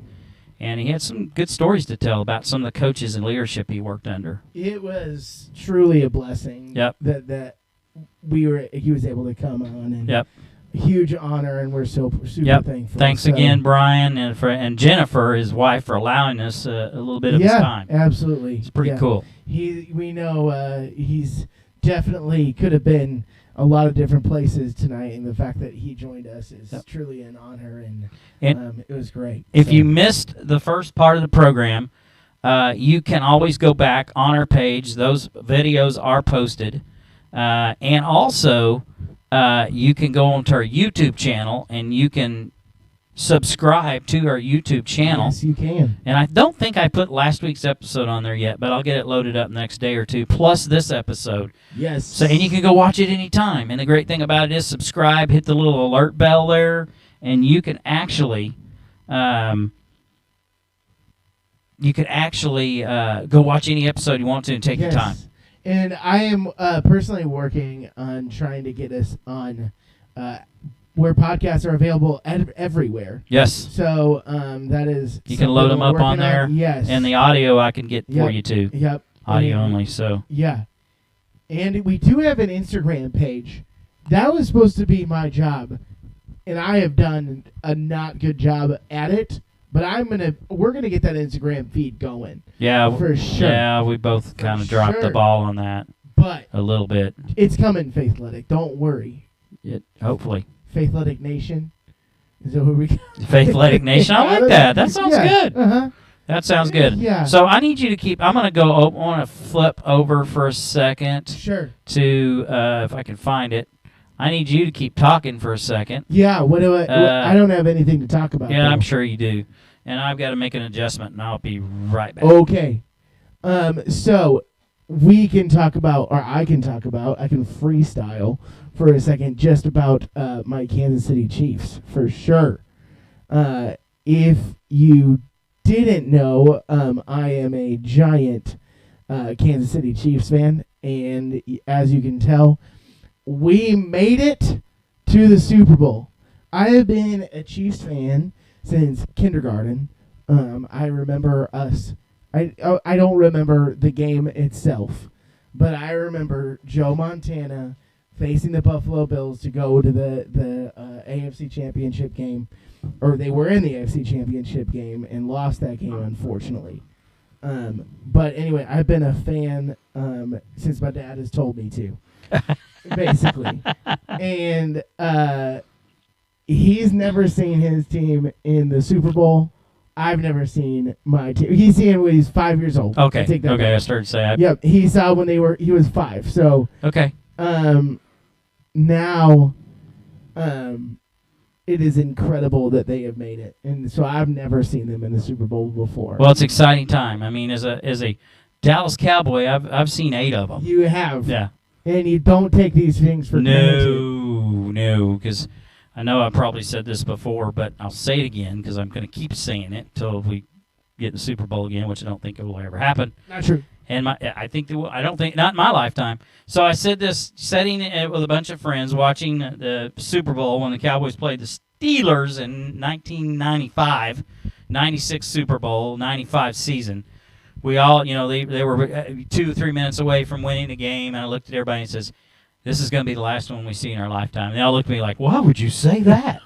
S2: And he had some good stories to tell about some of the coaches and leadership he worked under.
S4: It was truly a blessing.
S2: Yep.
S4: That he was able to come on, and
S2: yep.
S4: huge honor, and we're super
S2: yep.
S4: thankful.
S2: Thanks again, Brian, and Jennifer, his wife, for allowing us a little bit of his time.
S4: Yeah, absolutely.
S2: It's pretty cool.
S4: We know he's definitely could have been a lot of different places tonight, and the fact that he joined us is truly an honor, and it was great.
S2: If you missed the first part of the program, you can always go back on our page. Those videos are posted. And also, you can go onto our YouTube channel, and you can subscribe to our YouTube channel.
S4: Yes, you can.
S2: And I don't think I put last week's episode on there yet, but I'll get it loaded up next day or two, plus this episode.
S4: Yes.
S2: So, and you can go watch it anytime. And the great thing about it is subscribe, hit the little alert bell there, and you can actually go watch any episode you want to and take your time.
S4: And I am personally working on trying to get us on where podcasts are available everywhere.
S2: Yes.
S4: So that is...
S2: You can load them up on there.
S4: Yes.
S2: And the audio I can get for you too.
S4: Yep.
S2: Audio only, so...
S4: Yeah. And we do have an Instagram page. That was supposed to be my job, and I have done a not good job at it. But we're gonna get that Instagram feed going.
S2: Yeah,
S4: for sure.
S2: Yeah, we both kind of dropped the ball on that.
S4: But
S2: a little bit.
S4: It's coming, Faithletic. Don't worry.
S2: Hopefully.
S4: Faithletic Nation. Is that what we?
S2: Faithletic Nation. I like that. That sounds good. That sounds good.
S4: Yeah.
S2: So I need you to keep. I'm gonna go. I want to flip over for a second.
S4: Sure.
S2: To if I can find it. I need you to keep talking for a second.
S4: Yeah, what do I don't have anything to talk about.
S2: Yeah, though. I'm sure you do. And I've got to make an adjustment, and I'll be right back.
S4: Okay. So we can talk about, or I can freestyle for a second just about my Kansas City Chiefs, for sure. If you didn't know, I am a giant Kansas City Chiefs fan, and as you can tell, we made it to the Super Bowl. I have been a Chiefs fan since kindergarten. I remember us. I don't remember the game itself, but I remember Joe Montana facing the Buffalo Bills to go to the AFC Championship game, or they were in the AFC Championship game and lost that game, unfortunately. But anyway, I've been a fan since my dad has told me to. Basically. And he's never seen his team in the Super Bowl. I've never seen my team. He's seen it when he's 5 years old.
S2: Okay. I started to say.
S4: Yep. He saw when he was 5. So
S2: okay.
S4: Now it is incredible that they have made it. And so I've never seen them in the Super Bowl before.
S2: Well, it's an exciting time. I mean, as a Dallas Cowboy, I've seen 8 of them.
S4: You have.
S2: Yeah.
S4: And you don't take these things for granted.
S2: No, because I know I probably said this before, but I'll say it again because I'm going to keep saying it until we get the Super Bowl again, which I don't think it will ever happen.
S4: Not true.
S2: And not in my lifetime. So I said this, sitting with a bunch of friends watching the Super Bowl when the Cowboys played the Steelers in 1995, 96 Super Bowl, 95 season. We all, they were 2 or 3 minutes away from winning the game, and I looked at everybody and says, "This is going to be the last one we see in our lifetime." And they all looked at me like, "Why would you say that?"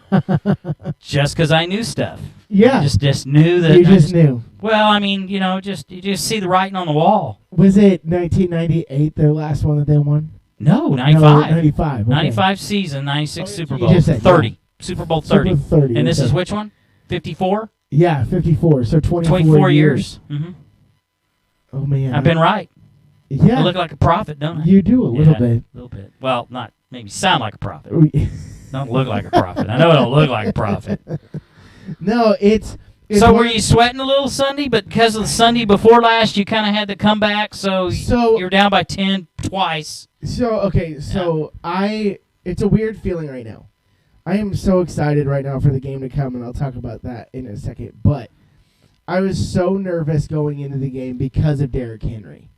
S2: Just because I knew stuff.
S4: Yeah.
S2: I just knew that.
S4: You just knew.
S2: Well, I mean, you just see the writing on the wall.
S4: Was it 1998, their last one that they won?
S2: No, 95.
S4: No, 95. Okay.
S2: 95 season, 96 Super Bowl,
S4: just said,
S2: 30.
S4: Yeah.
S2: Super Bowl 30.
S4: Super 30.
S2: And this is which one? 54?
S4: Yeah, 54. So
S2: 24 years. Mm-hmm.
S4: Oh, man.
S2: I've been right.
S4: Yeah.
S2: I look like a prophet, don't I?
S4: You do a little bit.
S2: A little bit. Well, not maybe sound like a prophet. Don't look like a prophet. I know I don't look like a prophet.
S4: No, it's
S2: so were you sweating a little Sunday? But because of the Sunday before last, you kind of had to come back, so you're down by 10, twice.
S4: So it's a weird feeling right now. I am so excited right now for the game to come, and I'll talk about that in a second. But I was so nervous going into the game because of Derrick Henry.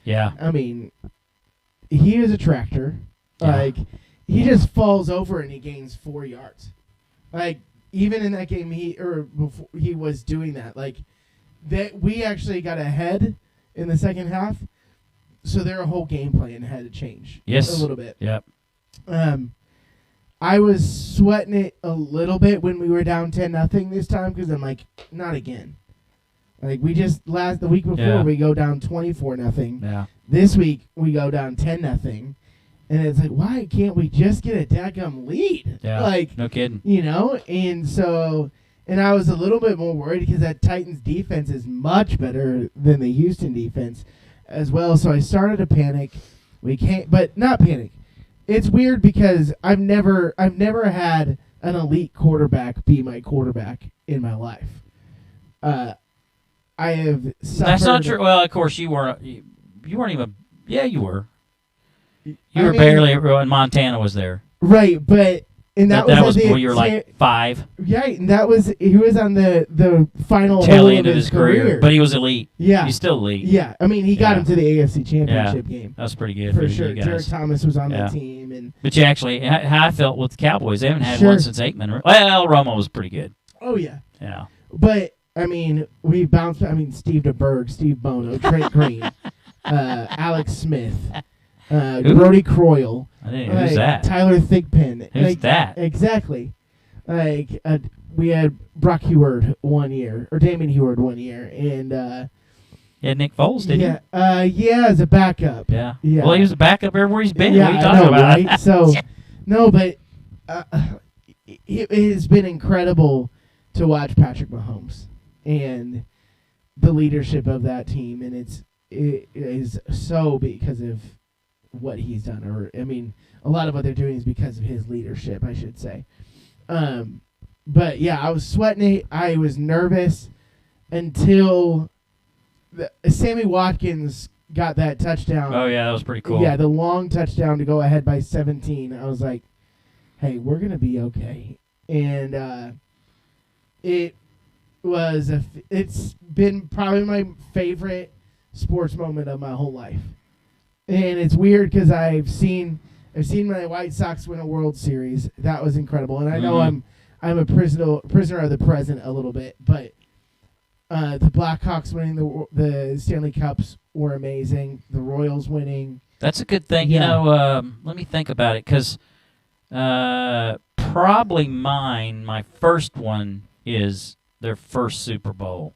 S2: Yeah.
S4: I mean, he is a tractor.
S2: Yeah.
S4: Like, he just falls over and he gains 4 yards. Like, even in that game, before he was doing that. Like, that we actually got ahead in the second half, so their whole game plan had to change.
S2: Yes.
S4: A little bit.
S2: Yep.
S4: I was sweating it a little bit when we were down 10-0 this time because I'm like, not again. Like, the week before we go down 24-0.
S2: Yeah.
S4: This week we go down 10-0. And it's like, why can't we just get a dadgum lead?
S2: Yeah,
S4: like,
S2: no kidding.
S4: You know? And I was a little bit more worried because that Titans defense is much better than the Houston defense as well. So I started to panic. But not panic. It's weird because I've never had an elite quarterback be my quarterback in my life. I have suffered.
S2: That's not true. Well, of course you weren't. You weren't even. Yeah, you were. You were barely when Montana was there.
S4: Right, but that was
S2: when you were like 5.
S4: Yeah, and he was on the final
S2: tail end of his career. But he was elite.
S4: Yeah.
S2: He's still elite.
S4: Yeah. I mean, he got him to the AFC Championship game.
S2: That was pretty good
S4: for sure.
S2: You guys.
S4: Jared Thomas was on the team,
S2: but you actually, how I felt with the Cowboys, they haven't had one since Aikman. Well, Romo was pretty good.
S4: Oh yeah.
S2: Yeah.
S4: But I mean, we bounced. I mean, Steve DeBerg, Steve Bono, Trent Green, Alex Smith. Brody Croyle.
S2: Who's that?
S4: Tyler Thigpen.
S2: Who's that?
S4: Exactly. Like we had Brock Heward 1 year, or Damon Heward 1 year, and
S2: Nick Foles, didn't he?
S4: Yeah, as a backup.
S2: Yeah.
S4: Yeah.
S2: Well, he was a backup everywhere he's been.
S4: Yeah,
S2: What are you talking about?
S4: Right? So, no, but it has been incredible to watch Patrick Mahomes and the leadership of that team, and it is so because of what he's done, or I mean, a lot of what they're doing is because of his leadership, I should say. But yeah, I was sweating it. I was nervous until Sammy Watkins got that touchdown.
S2: Oh yeah, that was pretty cool.
S4: Yeah, the long touchdown to go ahead by 17. I was like, "Hey, we're gonna be okay." And it's been probably my favorite sports moment of my whole life. And it's weird because I've seen my White Sox win a World Series. That was incredible. And I know I'm a prisoner of the present a little bit, but the Blackhawks winning the Stanley Cups were amazing. The Royals winning.
S2: That's a good thing.
S4: Yeah.
S2: You know, let me think about it, because probably my first one is their first Super Bowl.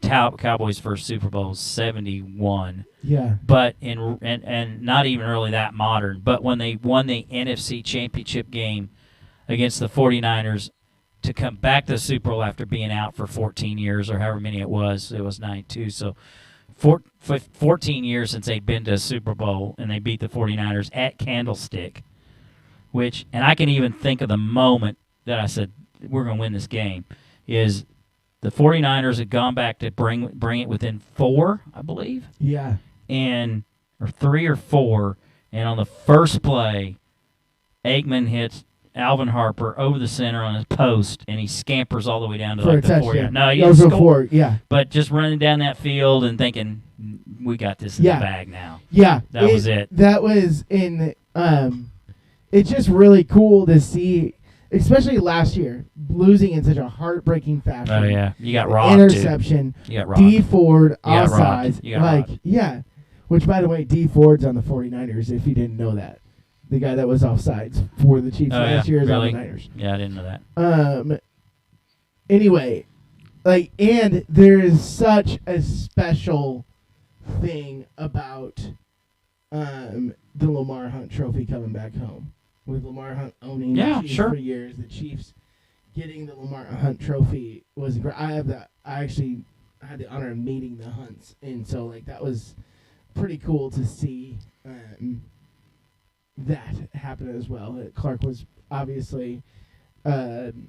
S2: Cowboys' first Super Bowl was 71.
S4: Yeah.
S2: But and not even really that modern. But when they won the NFC Championship game against the 49ers to come back to the Super Bowl after being out for 14 years or however many it was 92. So 14 years since they'd been to a Super Bowl, and they beat the 49ers at Candlestick. And I can even think of the moment that I said, we're going to win this game, is the 49ers had gone back to bring it within 4, I believe.
S4: Yeah.
S2: Or 3 or 4, and on the first play, Aikman hits Alvin Harper over the center on his post, and he scampers all the way down to
S4: for
S2: like the 4 yard. No, he didn't score.
S4: Yeah.
S2: But just running down that field and thinking, we got this in the bag now.
S4: Yeah.
S2: That was it.
S4: That was in it's just really cool to see, especially last year, losing in such a heartbreaking fashion.
S2: Oh yeah, you got rocked.
S4: Interception.
S2: You got rocked.
S4: D Ford offsides.
S2: You got rocked.
S4: Yeah. Which, by the way, D Ford's on the 49ers, if you didn't know that. The guy that was offsides for the Chiefs last year is on the Niners.
S2: Yeah, I didn't know that.
S4: Anyway, and there is such a special thing about the Lamar Hunt Trophy coming back home. With Lamar Hunt owning the Chiefs for years, the Chiefs getting the Lamar Hunt Trophy was great. I actually had the honor of meeting the Hunts, and so that was pretty cool to see that happen as well. Clark was obviously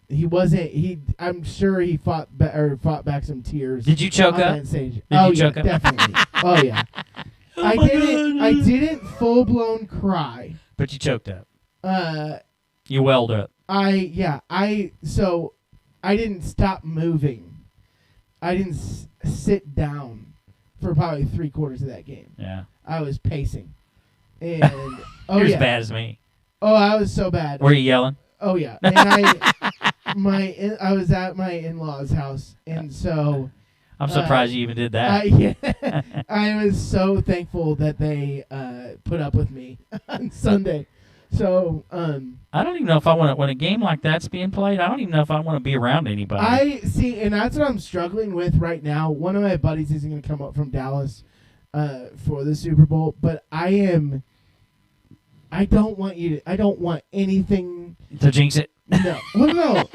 S4: he wasn't. I'm sure he fought back some tears.
S2: Did you choke up?
S4: That stage.
S2: Did you choke up?
S4: Definitely. Oh yeah. I didn't. I didn't full blown cry.
S2: But you choked up.
S4: Uh,
S2: You welled up.
S4: So I didn't stop moving. I didn't sit down for probably 3/4 of that game.
S2: Yeah.
S4: I was pacing. And
S2: You're as bad as me.
S4: Oh, I was so bad.
S2: Were you yelling?
S4: Oh yeah. And I was at my in-laws' house, and so
S2: I'm surprised you even did that.
S4: I was so thankful that they put up with me on Sunday. So
S2: I don't even know if I want to, when a game like that's being played, I don't even know if I want to be around anybody.
S4: I see, and that's what I'm struggling with right now. One of my buddies is going to come up from Dallas for the Super Bowl, but I don't want anything
S2: to jinx it.
S4: No. Well, no.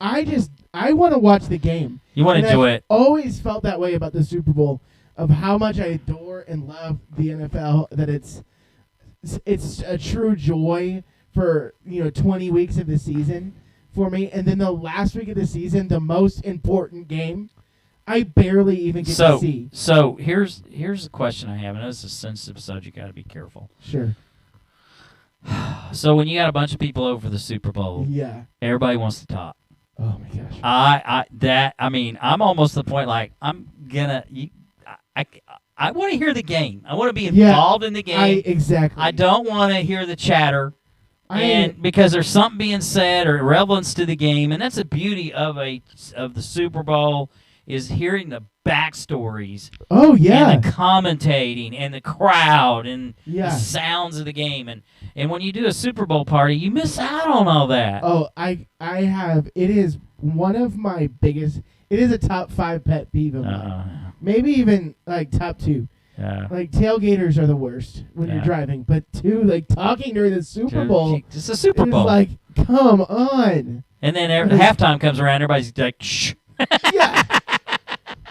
S4: I want to watch the game.
S2: You want to enjoy it.
S4: Always felt that way about the Super Bowl, of how much I adore and love the NFL, that it's a true joy for 20 weeks of the season for me, and then the last week of the season, the most important game, I barely even get to see.
S2: So here's the question I have, and this is a sensitive subject. You got to be careful.
S4: Sure.
S2: So when you got a bunch of people over the Super Bowl,
S4: yeah,
S2: everybody wants to talk.
S4: Oh my gosh.
S2: I'm almost to the point like I'm gonna. I want to hear the game. I want to be involved in the game.
S4: Exactly.
S2: I don't want to hear the chatter, and because there's something being said or relevance to the game, and that's the beauty of the Super Bowl, is hearing the backstories.
S4: Oh yeah.
S2: And the commentating and the crowd and
S4: the
S2: sounds of the game, and when you do a Super Bowl party, you miss out on all that.
S4: Oh, I have. It is one of my biggest. It is a top 5 pet peeve of mine. Maybe even like top 2.
S2: Yeah.
S4: Like tailgaters are the worst when you're driving, but like talking during the Super Bowl.
S2: It's a Super Bowl.
S4: Like, come on.
S2: And then halftime comes around, everybody's like, shh.
S4: Yeah.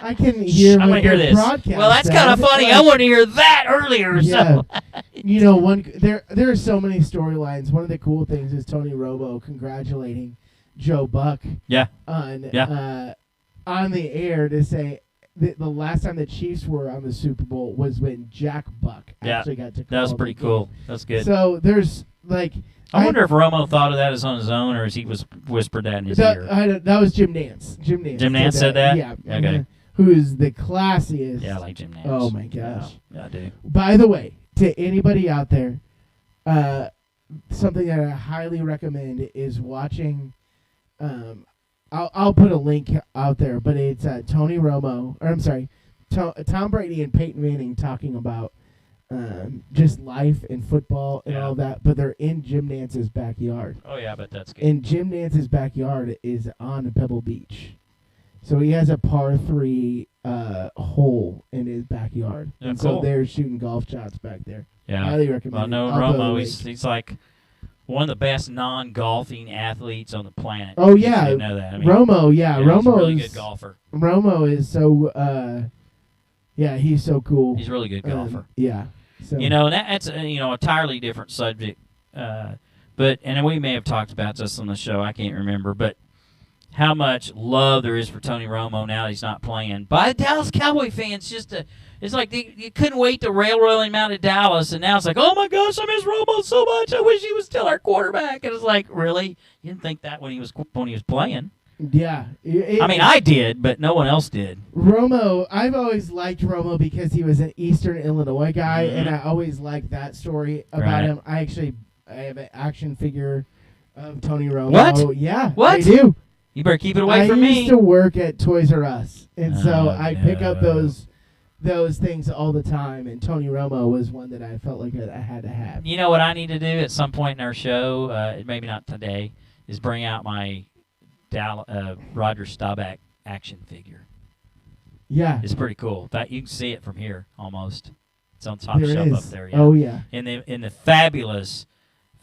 S4: I can hear.
S2: I'm gonna hear this. Well, that's kind of funny. I want to hear that earlier.
S4: Yeah.
S2: So.
S4: There are so many storylines. One of the cool things is Tony Romo congratulating Joe Buck.
S2: Yeah.
S4: On the air to say that the last time the Chiefs were on the Super Bowl was when Jack Buck actually got to call.
S2: That was pretty cool. That's good.
S4: So there's like.
S2: I wonder if Romo thought of that as on his own, or as he was whispered that in his ear.
S4: That was Jim Nance. Jim Nance
S2: said that?
S4: Yeah.
S2: Okay.
S4: Who is the classiest.
S2: Yeah, I like Jim Nance.
S4: Oh, my gosh.
S2: Yeah, I do.
S4: By the way, to anybody out there, something that I highly recommend is watching. I'll put a link out there, but it's Tony Romo, or I'm sorry, Tom Brady and Peyton Manning talking about just life and football and all that, but they're in Jim Nance's backyard.
S2: Oh, yeah, but that's good.
S4: And Jim Nance's backyard is on Pebble Beach. So he has a par 3 hole in his backyard.
S2: Yeah,
S4: and
S2: cool.
S4: So they're shooting golf shots back there.
S2: Yeah.
S4: Highly recommend
S2: it.
S4: I'll
S2: Romo, he's like one of the best non-golfing athletes on the planet.
S4: Oh, yeah.
S2: You didn't know that.
S4: Romo, yeah. Romo
S2: he's a really good golfer.
S4: Romo is so, he's so cool.
S2: He's a really good golfer.
S4: Yeah. So.
S2: That's a entirely different subject. And we may have talked about this on the show. I can't remember, but how much love there is for Tony Romo now that he's not playing by the Dallas Cowboy fans. It's like you couldn't wait to railroad him out of Dallas, and now it's like, oh my gosh, I miss Romo so much. I wish he was still our quarterback. And it's like, really, you didn't think that when he was playing?
S4: Yeah.
S2: I did, but no one else did.
S4: Romo, I've always liked Romo because he was an Eastern Illinois guy, and I always liked that story about him. I have an action figure of Tony Romo.
S2: What?
S4: Yeah,
S2: what?
S4: I do.
S2: You better keep it away from me.
S4: I used to work at Toys R Us, and so I pick up those things all the time, and Tony Romo was one that I felt like I had to have.
S2: You know what I need to do at some point in our show, maybe not today, is bring out my Roger Staubach action figure.
S4: Yeah.
S2: It's pretty cool. In fact, you can see it from here almost. It's on top
S4: there
S2: shelf
S4: is.
S2: Up there. Yeah.
S4: Oh, yeah.
S2: In the fabulous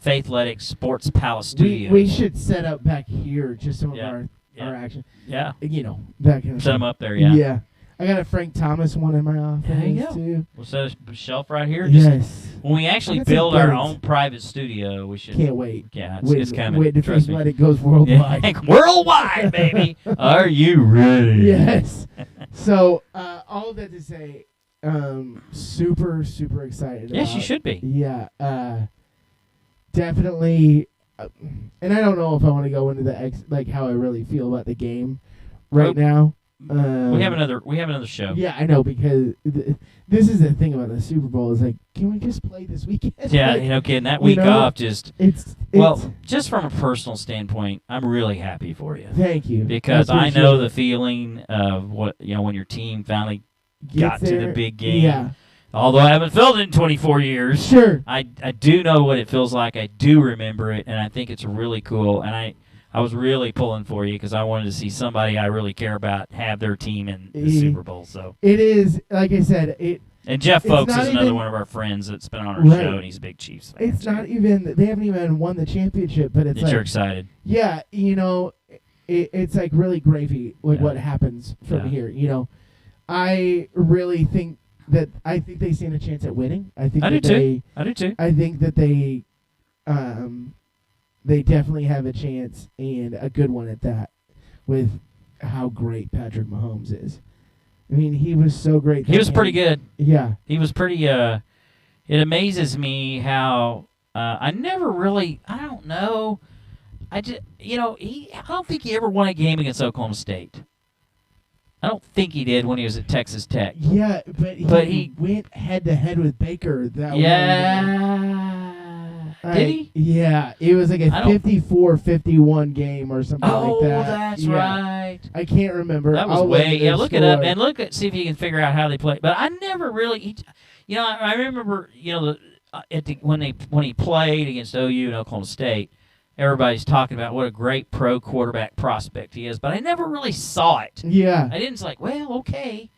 S2: Faithletic Sports Palace Studios.
S4: We should set up back here just some of our action.
S2: Yeah.
S4: That kind of
S2: set them up there, yeah.
S4: Yeah. I got a Frank Thomas one in my office,
S2: there you go.
S4: too.
S2: We'll set a shelf right here.
S4: Yes.
S2: When we actually build our own private studio, we should.
S4: Can't wait.
S2: Yeah, it's coming.
S4: Wait till Faithletic goes worldwide.
S2: Yeah. Worldwide, baby. Are you ready?
S4: Yes. So, all of that to say, super, super excited.
S2: Yes,
S4: about.
S2: you should be.
S4: Yeah, definitely. And I don't know if I want to go into the how I really feel about the game right now.
S2: We have another show.
S4: Yeah, I know, because this is the thing about the Super Bowl is like, can we just play this weekend?
S2: Yeah,
S4: like,
S2: getting that week off just.
S4: It's
S2: just from a personal standpoint, I'm really happy for you.
S4: Thank you,
S2: because I know the feeling of what when your team finally got to the big game.
S4: Yeah.
S2: Although I haven't felt it in 24 years,
S4: sure,
S2: I do know what it feels like. I do remember it, and I think it's really cool. And I was really pulling for you because I wanted to see somebody I really care about have their team in the Super Bowl. So
S4: it is, like I said,
S2: And Jeff Folks is another one of our friends that's been on our show, and he's a big Chiefs fan.
S4: It's not even, they haven't even won the championship, but it's like,
S2: you're excited.
S4: Yeah, it's like really gravy, what happens from here. I really think they stand a chance at winning. I do too. I think that they definitely have a chance, and a good one at that, with how great Patrick Mahomes is. I mean, he was so great.
S2: He was pretty good.
S4: Yeah.
S2: He was pretty, it amazes me how, I don't know. I don't think he ever won a game against Oklahoma State. I don't think he did when he was at Texas Tech.
S4: Yeah, but he went head-to-head with Baker that one.
S2: Did he?
S4: Yeah, it was like a 54-51 game or something like that.
S2: Oh, that's right.
S4: I can't remember.
S2: That was look it up and see if you can figure out how they play. But I never really, I remember, when he played against OU and Oklahoma State, everybody's talking about what a great pro quarterback prospect he is, but I never really saw it.
S4: Yeah.
S2: I didn't like, well, okay.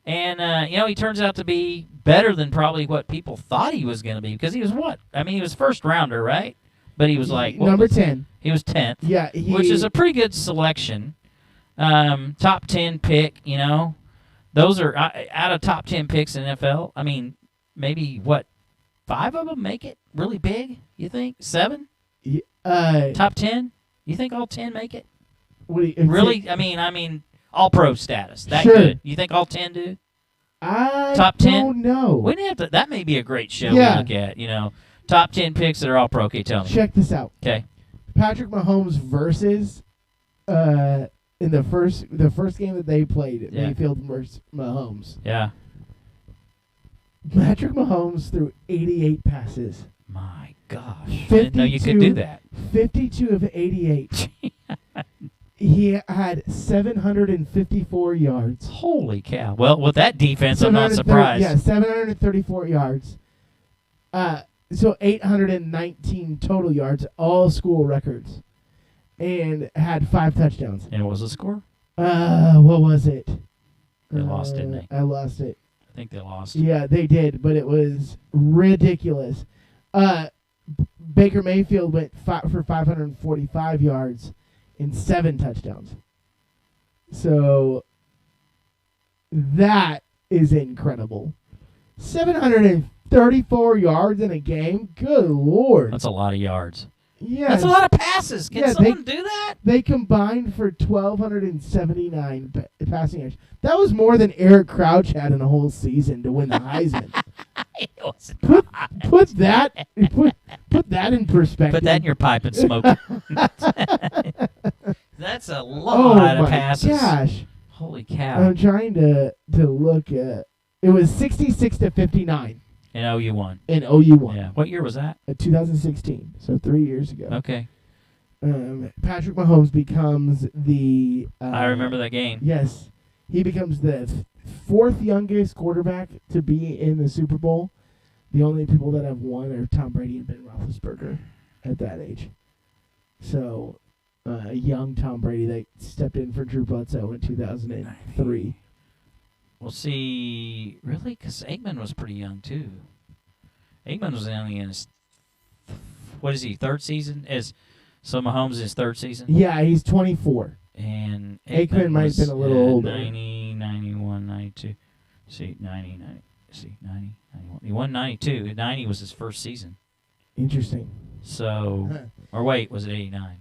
S2: And, he turns out to be better than probably what people thought he was going to be, because he was what? I mean, he was first rounder, right? But he was like...
S4: Number 10.
S2: He was 10th.
S4: Yeah.
S2: Which is a pretty good selection. Top 10 pick, Those are out of top 10 picks in NFL. I mean, maybe, 5 of them make it really big, you think? 7? Top 10? You think all 10 make it? Really? I mean, all pro status. That good. You think all 10 do? Top 10?
S4: Don't know.
S2: We have to. That may be a great show to look at. Top 10 picks that are all pro. Okay, tell me.
S4: Check this out.
S2: Okay.
S4: Patrick Mahomes versus in the first game that they played, Mayfield versus Mahomes.
S2: Yeah.
S4: Patrick Mahomes threw 88 passes.
S2: My gosh. I didn't know you could do that.
S4: 52 of 88. He had 754 yards.
S2: Holy cow. Well, with that defense, I'm not surprised.
S4: Yeah, 734 yards. So 819 total yards, all school records. And had 5 touchdowns.
S2: And what was the score?
S4: What was it?
S2: They lost, didn't they?
S4: I lost it.
S2: I think they lost.
S4: Yeah, they did, but it was ridiculous. Baker Mayfield went for 545 yards and 7 touchdowns. So that is incredible. 734 yards in a game? Good Lord.
S2: That's a lot of yards.
S4: Yeah.
S2: That's a lot of passes. Can someone do that?
S4: They combined for 1,279 passing yards. That was more than Eric Crouch had in a whole season to win the Heisman. Put that in perspective.
S2: Put that in your pipe and smoke it. That's a lot of passes.
S4: Oh my gosh.
S2: Holy cow.
S4: I'm trying to look at. It was 66-59.
S2: And OU won.
S4: And OU won.
S2: Yeah. What year was that?
S4: 2016. So 3 years ago.
S2: Okay.
S4: Patrick Mahomes becomes the.
S2: I remember that game.
S4: Yes, he becomes the 4th youngest quarterback to be in the Super Bowl. The only people that have won are Tom Brady and Ben Roethlisberger at that age. So, young Tom Brady that stepped in for Drew Bledsoe in 2003.
S2: Well, see, really? Because Aikman was pretty young, too. Aikman was only in his, what is he, 3rd season? So Mahomes is his 3rd season?
S4: Yeah, he's 24.
S2: And
S4: Aikman might have been a little older.
S2: 90, 91, 92. See, 90, 91. He won 92. 90 was his first season.
S4: Interesting.
S2: So, or wait, was it 89?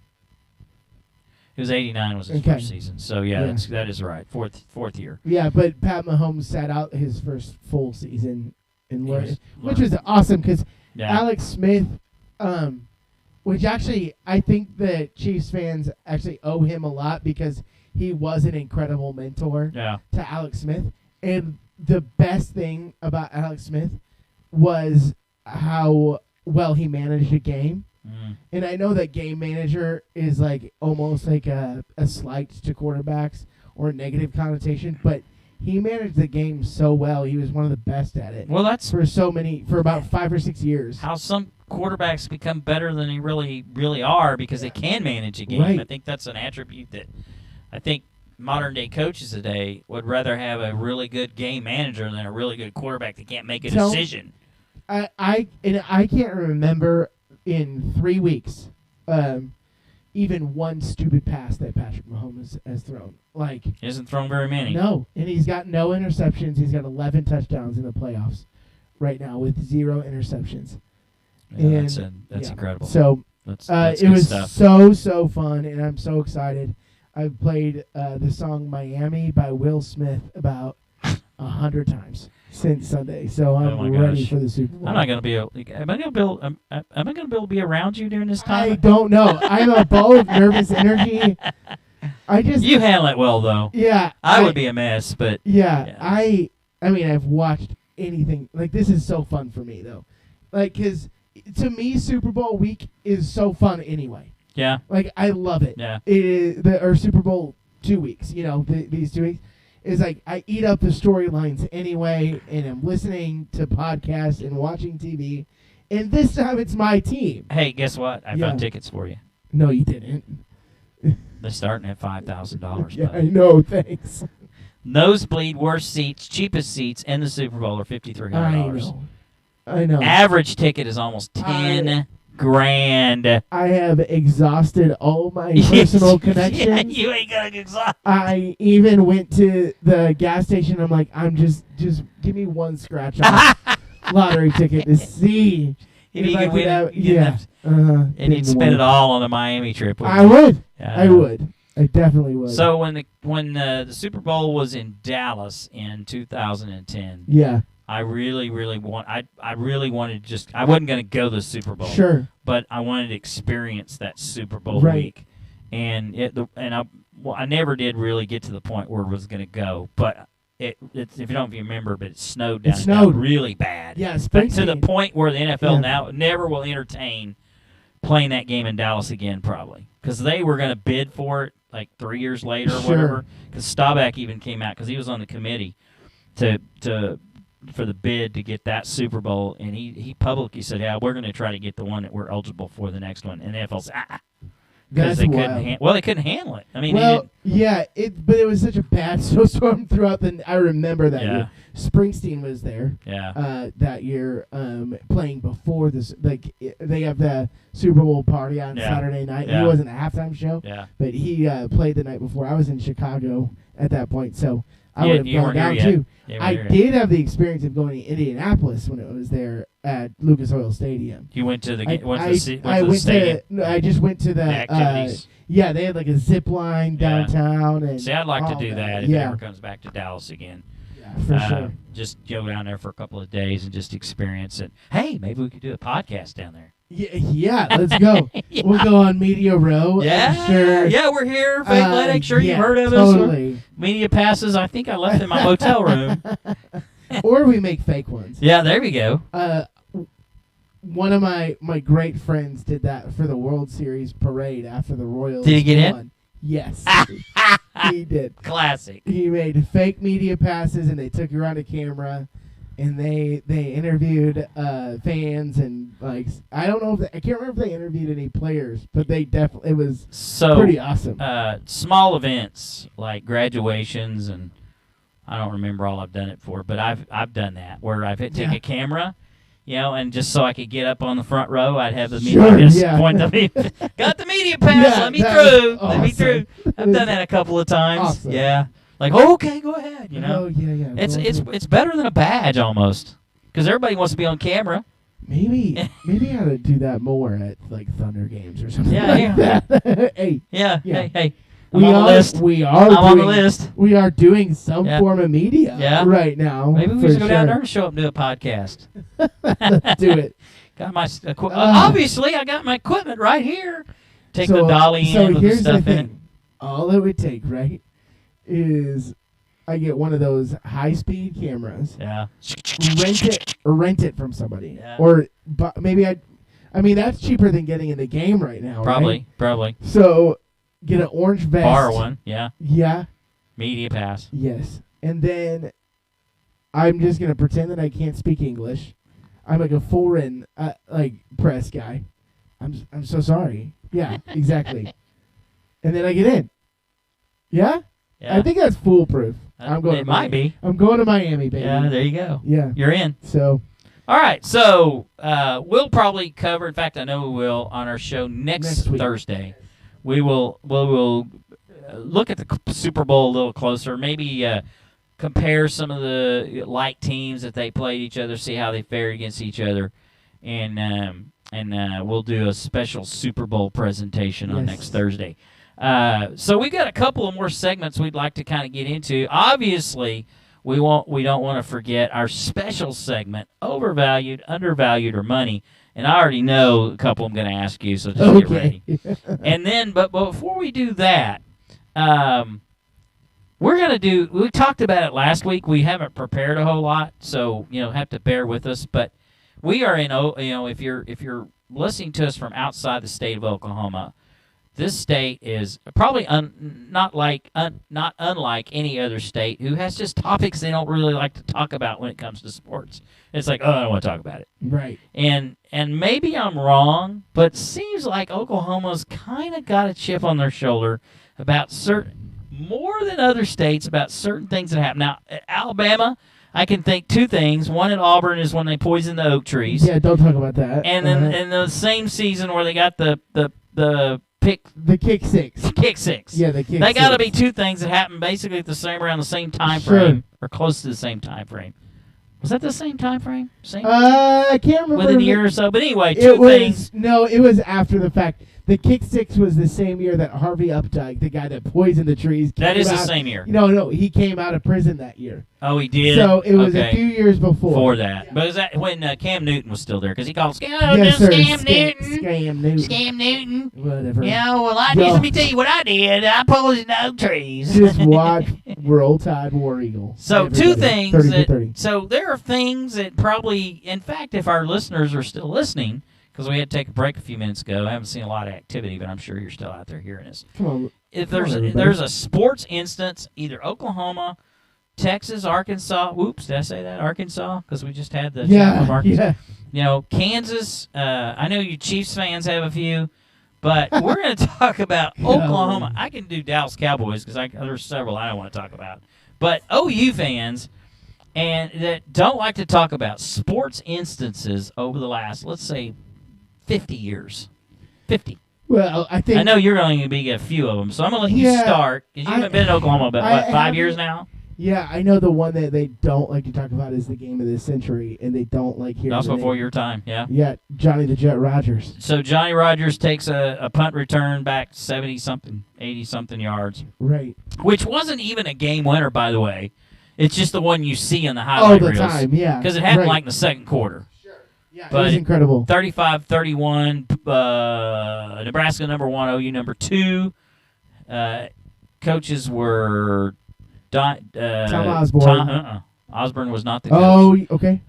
S2: It was 89 was his first season. So, yeah. That is right. Fourth year.
S4: Yeah, but Pat Mahomes sat out his first full season, which was awesome because Alex Smith, which actually I think the Chiefs fans actually owe him a lot because he was an incredible mentor to Alex Smith. And the best thing about Alex Smith was how well he managed a game. And I know that game manager is like almost like a slight to quarterbacks or a negative connotation, but he managed the game so well. He was one of the best at it.
S2: Well, that's
S4: for about 5 or 6 years.
S2: How some quarterbacks become better than they really are because they can manage a game.
S4: Right.
S2: I think that's an attribute that I think modern day coaches today would rather have a really good game manager than a really good quarterback that can't make a decision.
S4: I can't remember in 3 weeks, even one stupid pass that Patrick Mahomes has thrown. Like,
S2: he hasn't thrown very many.
S4: No, and he's got no interceptions. He's got 11 touchdowns in the playoffs right now with 0 interceptions.
S2: Yeah, that's incredible.
S4: So
S2: that's
S4: it was
S2: stuff.
S4: so fun, and I'm so excited. I've played the song "Miami" by Will Smith about 100 times since Sunday, so I'm ready for the Super Bowl.
S2: I'm not going to be able. Am I going to be able to be around you during this time?
S4: I don't know. I'm a ball of nervous energy.
S2: You handle it well, though.
S4: Yeah,
S2: I would be a mess, but
S4: I mean, I've watched anything like this. Is so fun for me though, like because to me, Super Bowl week is so fun anyway.
S2: Yeah,
S4: like I love it.
S2: Yeah,
S4: it is or Super Bowl 2 weeks. You know, these 2 weeks. Is like I eat up the storylines anyway, and I'm listening to podcasts and watching TV, and this time it's my team.
S2: Hey, guess what? I found tickets for you.
S4: No, you didn't.
S2: They're starting at $5,000.
S4: Yeah, I know. Thanks.
S2: Nosebleed, worst seats, cheapest seats in the Super Bowl are $5,300.
S4: I know.
S2: Average ticket is almost $10,000.
S4: I have exhausted all my personal connections.
S2: Yeah, you ain't gonna exhaust.
S4: I even went to the gas station. I'm like, I'm just give me one scratch off lottery ticket to see
S2: if you could win.
S4: And
S2: you'd spend it all on the Miami trip.
S4: I would. I would. I definitely would.
S2: So when the Super Bowl was in Dallas in 2010.
S4: Yeah.
S2: I really wanted to just. I wasn't going to go to the Super Bowl.
S4: Sure.
S2: But I wanted to experience that Super Bowl week, and I never did really get to the point where it was going to go. But if you don't remember, but it snowed down. It snowed really bad.
S4: Yeah,
S2: to the point where the NFL now never will entertain playing that game in Dallas again, probably because they were going to bid for it like 3 years later or whatever. Because Staubach even came out because he was on the committee for the bid to get that Super Bowl, and he publicly said, "Yeah, we're going to try to get the one that we're eligible for the next one." And the NFL said, because they couldn't. They couldn't handle it. I mean,
S4: but it was such a bad snowstorm throughout I remember that year. Springsteen was there.
S2: Yeah.
S4: That year, playing before this, like they have the Super Bowl party on Saturday night.
S2: Yeah.
S4: He wasn't a halftime show.
S2: Yeah.
S4: But he played the night before. I was in Chicago at that point, so I would have gone down too. I did have the experience of going to Indianapolis when it was there at Lucas Oil Stadium.
S2: You went to the stadium?
S4: I just went to the
S2: activities.
S4: They had like a zip line downtown. And
S2: see, I'd like to do that if it ever comes back to Dallas again.
S4: Yeah, for sure.
S2: Just go down there for a couple of days and just experience it. Hey, maybe we could do a podcast down there.
S4: Yeah, let's go. We'll go on Media Row.
S2: Yeah,
S4: sure.
S2: Yeah, we're here. Faithletic, sure you've heard of
S4: us.
S2: Media passes, I think I left in my motel room.
S4: Or we make fake ones.
S2: Yeah, there we go.
S4: One of my great friends did that for the World Series parade after the Royals
S2: Did he get
S4: won.
S2: in?
S4: Yes, he did.
S2: Classic.
S4: He made fake media passes, and they took around a camera, and they interviewed fans and like I don't know I can't remember if they interviewed any players, but they definitely it was pretty awesome.
S2: Small events like graduations, and I don't remember all I've done it for, but I've done that where I've taken a camera. And just so I could get up on the front row, I'd have the media point to me. Got the media pass. Let me through.
S4: Awesome.
S2: Let me through. I've done that a couple of times.
S4: Awesome.
S2: Yeah. Like, okay, go ahead.
S4: Oh, yeah.
S2: It's better than a badge almost, because everybody wants to be on camera.
S4: Maybe I ought to do that more at like Thunder games or something
S5: Yeah,
S4: like that. Hey,
S5: Yeah.
S4: Yeah.
S5: Hey. I'm on the list.
S4: We are.
S5: I'm on the
S4: doing-
S5: list.
S4: We are doing some
S5: Yeah.
S4: form of media
S5: Yeah.
S4: right now.
S5: Maybe we
S4: for
S5: should go down
S4: sure.
S5: there and show up and do a podcast.
S4: Let's do it.
S5: Got my obviously I got my equipment right here. Take the dolly
S4: so
S5: in with the
S4: here's
S5: stuff
S4: the
S5: in it.
S4: thing. All it would take, right, is I get one of those high-speed cameras,
S5: Yeah.
S4: rent it from somebody,
S5: Yeah.
S4: or maybe I mean, that's cheaper than getting in the game right now, right?
S5: Probably.
S4: So get an orange vest.
S5: Borrow one. Yeah.
S4: Yeah.
S5: Media pass.
S4: Yes. And then I'm just gonna pretend that I can't speak English. I'm like a foreign like press guy. I'm so sorry. Yeah, exactly. And then I get in. Yeah?
S5: Yeah.
S4: I think that's foolproof. I'm going.
S5: It might be.
S4: I'm going to Miami, baby.
S5: Yeah. There you go.
S4: Yeah.
S5: You're in.
S4: So.
S5: All right. So we'll probably cover. In fact, I know we will on our show next
S4: week.
S5: Thursday. We will look at the Super Bowl a little closer. Maybe compare some of the like teams that they played each other, see how they fare against each other, and we'll do a special Super Bowl presentation on next Thursday. So we got a couple of more segments we'd like to kind of get into. Obviously, we don't want to forget our special segment, Overvalued, Undervalued, or Money. And I already know a couple I'm going to ask you, so just get ready. And then, but before we do that, we're going to do, we talked about it last week. We haven't prepared a whole lot, so, have to bear with us. But we are in, if you're listening to us from outside the state of Oklahoma, this state is probably not unlike any other state who has just topics they don't really like to talk about when it comes to sports. It's like, I don't want to talk about it.
S4: Right.
S5: And maybe I'm wrong, but it seems like Oklahoma's kind of got a chip on their shoulder about more than other states about certain things that happen. Now, Alabama, I can think two things. One at Auburn is when they poisoned the oak trees.
S4: Yeah, don't talk about that.
S5: And then in the same season where they got the
S4: kick six.
S5: Kick six.
S4: Yeah, the kick
S5: They got to
S4: six.
S5: be two things that happened basically at around the same time frame, or close to the same time frame. Was that the same time frame?
S4: I can't remember.
S5: Within a year or so. But anyway,
S4: it
S5: things.
S4: No, it was after the fact. The kick six was the same year that Harvey Updike, the guy that poisoned the trees,
S5: That is the same year.
S4: No, he came out of prison that year.
S5: Oh, he did?
S4: So it was
S5: okay.
S4: a few years before.
S5: Before that. But was that when Cam Newton was still there? Because he called
S4: Yes, sir.
S5: Scam Newton.
S4: Scam Newton.
S5: Scam Newton.
S4: Whatever.
S5: Yeah, well, let me tell you what I did. I poisoned oak trees.
S4: Just watch Roll Tide War Eagle.
S5: So
S4: Everybody.
S5: two things
S4: 30
S5: that,
S4: for 30.
S5: so there are things that probably, in fact, if our listeners are still listening, because we had to take a break a few minutes ago, I haven't seen a lot of activity, but I'm sure you're still out there hearing us.
S4: Come on.
S5: If
S4: Come on, everybody.
S5: there's a sports instance, either Oklahoma, Texas, Arkansas. Whoops, did I say that? Arkansas? Because we just had the Chaplin of Arkansas.
S4: Yeah.
S5: Kansas. I know you Chiefs fans have a few, but we're going to talk about Oklahoma. I can do Dallas Cowboys because there's several I don't want to talk about. But OU fans and that don't like to talk about sports instances over the last, let's say, 50 years. 50.
S4: Well, I
S5: know you're going to be a few of them, so I'm going to let you start. Because you haven't been in Oklahoma about 5 years now?
S4: Yeah, I know the one that they don't like to talk about is the game of the century, and they don't like hearing
S5: That's
S4: the
S5: before
S4: name.
S5: your time, yeah.
S4: Yeah, Johnny the Jet Rogers.
S5: So Johnny Rogers takes a punt return back 70-something, 80-something yards.
S4: Right.
S5: Which wasn't even a game winner, by the way. It's just the one you see on the highlight
S4: All the
S5: reels.
S4: time, yeah.
S5: Because it happened
S4: right.
S5: like in the second quarter.
S4: Yeah,
S5: But
S4: it was incredible.
S5: 35-31, Nebraska number 1, OU number 2. Coaches were Tom
S4: Osborne.
S5: Osborne was not the coach.
S4: Oh, okay.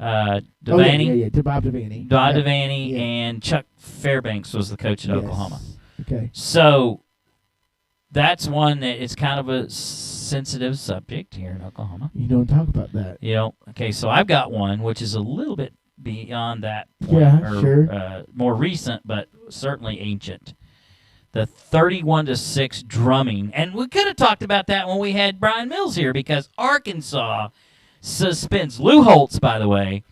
S5: Devaney.
S4: Yeah, Bob Devaney.
S5: Bob Devaney
S4: Yeah.
S5: and Chuck Fairbanks was the coach at Oklahoma.
S4: Okay.
S5: So that's one that is kind of a sensitive subject here in Oklahoma.
S4: You don't talk about that.
S5: Okay, so I've got one which is a little bit beyond that point,
S4: Yeah, sure.
S5: More recent, but certainly ancient. The 31-6 drumming, and we could have talked about that when we had Brian Mills here, because Arkansas suspends Lou Holtz, by the way,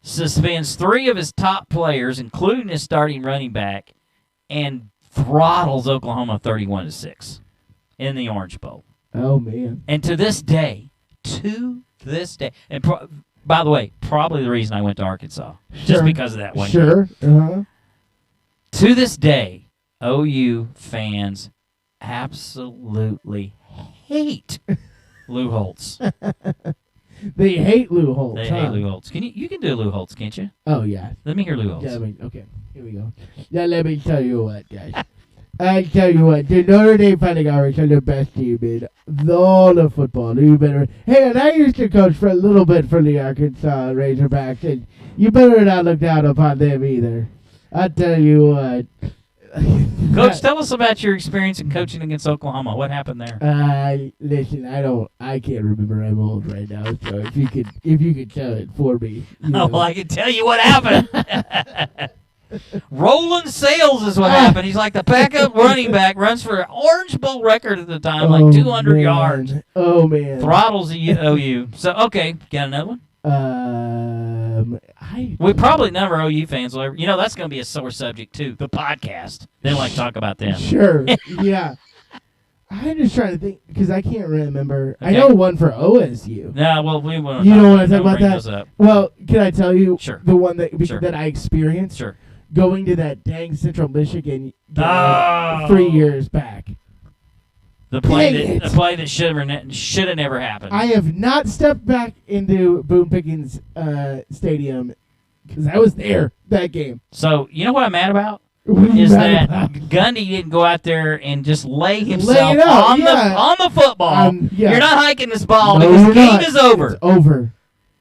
S5: suspends 3 of his top players, including his starting running back, and throttles Oklahoma 31-6 in the Orange Bowl.
S4: Oh man.
S5: And to this day, and by the way, probably the reason I went to Arkansas. Just because of that one.
S4: Sure.
S5: To this day, OU fans absolutely hate Lou Holtz.
S4: They hate Lou Holtz.
S5: They hate Lou Holtz. You can do Lou Holtz, can't you?
S4: Oh, yeah.
S5: Let me hear Lou Holtz.
S4: Yeah, okay. Here we go. Now, let me tell you what, guys. I tell you what, the Notre Dame Fighting Irish are the best team in all of football. You better. Hey, and I used to coach for a little bit for the Arkansas Razorbacks, and you better not look down upon them either. I tell you what.
S5: Coach, tell us about your experience in coaching against Oklahoma. What happened there?
S4: Listen, I can't remember. I'm old right now, so if you could tell it for me.
S5: Well, I can tell you what happened. Rolling Sales is what happened. He's like the backup running back, runs for an Orange Bowl record at the time, like 200 yards.
S4: Oh, man.
S5: Throttles the OU. So, okay, got another one? We probably never OU fans will ever. That's going to be a sore subject, too. The podcast. They like to talk about them.
S4: Sure. Yeah. I'm just trying to think, because I can't remember.
S5: Okay.
S4: I know one for OSU.
S5: No, well, we won't.
S4: You don't want to talk about
S5: bring
S4: that?
S5: those up.
S4: Well, can I tell you the one
S5: Sure.
S4: that I experienced?
S5: Sure.
S4: Going to that dang Central Michigan game 3 years back.
S5: The play that should have never happened.
S4: I have not stepped back into Boone Pickens Stadium because I was there that game.
S5: So, you know what I'm mad about?
S4: What are you
S5: Is
S4: mad
S5: that
S4: about?
S5: Gundy didn't go out there and just lay
S4: Lay
S5: himself
S4: it out,
S5: on the football.
S4: Yeah.
S5: You're not hiking this ball
S4: No,
S5: because the
S4: you're
S5: game
S4: not.
S5: is over.
S4: It's over.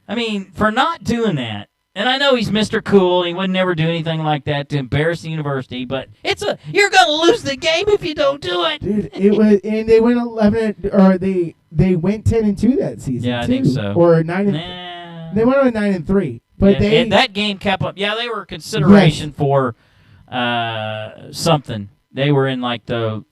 S5: I mean, for not doing that, and I know he's Mr. Cool, he would never do anything like that to embarrass the university, but you're going to lose the game if you don't do it.
S4: Dude, it was, and they went 11, or they went 10-2 that season.
S5: Yeah, I
S4: too.
S5: think so.
S4: Or 9.
S5: Nah.
S4: They went on 9-3, but
S5: and that game kept up. Yeah, they were consideration for something. They were in like the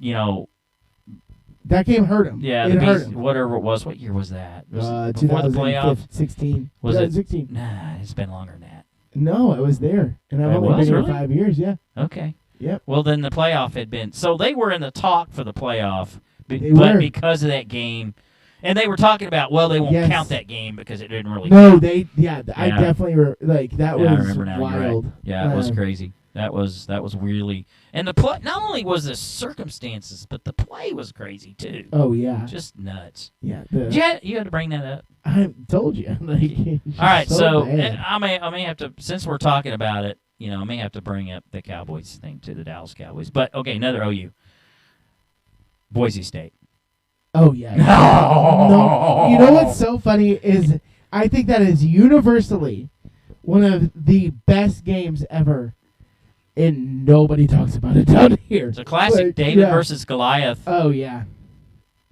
S4: that game hurt him.
S5: Yeah,
S4: it hurt him.
S5: Whatever it was. What year was that? Was it before the playoff?
S4: 16.
S5: Was it
S4: 16?
S5: Nah, it's been longer than that.
S4: No, I was there, and I've
S5: It
S4: only
S5: was,
S4: been
S5: really?
S4: here 5 years. Yeah.
S5: Okay.
S4: Yep.
S5: Well, then the playoff had been. So they were in the talk for the playoff, but
S4: were.
S5: because of that game, and they were talking about, they won't
S4: Yes.
S5: count that game because it didn't really.
S4: No,
S5: count.
S4: I definitely were like that
S5: Yeah, I
S4: was
S5: remember now. You're
S4: wild.
S5: right. Yeah, it was crazy. That was really, and the play. Not only was the circumstances, but the play was crazy too.
S4: Oh yeah.
S5: Just nuts.
S4: Yeah.
S5: You had to bring that up.
S4: I told you. Like, it's
S5: All right,
S4: just
S5: so
S4: bad.
S5: I may have to, since we're talking about it, I may have to bring up the Cowboys thing to the Dallas Cowboys. But okay, another OU. Boise State.
S4: Oh yeah.
S5: No.
S4: You know what's so funny is I think that is universally one of the best games ever, and nobody talks about it down here.
S5: It's a classic
S4: Like,
S5: David
S4: yeah.
S5: versus Goliath.
S4: Oh yeah.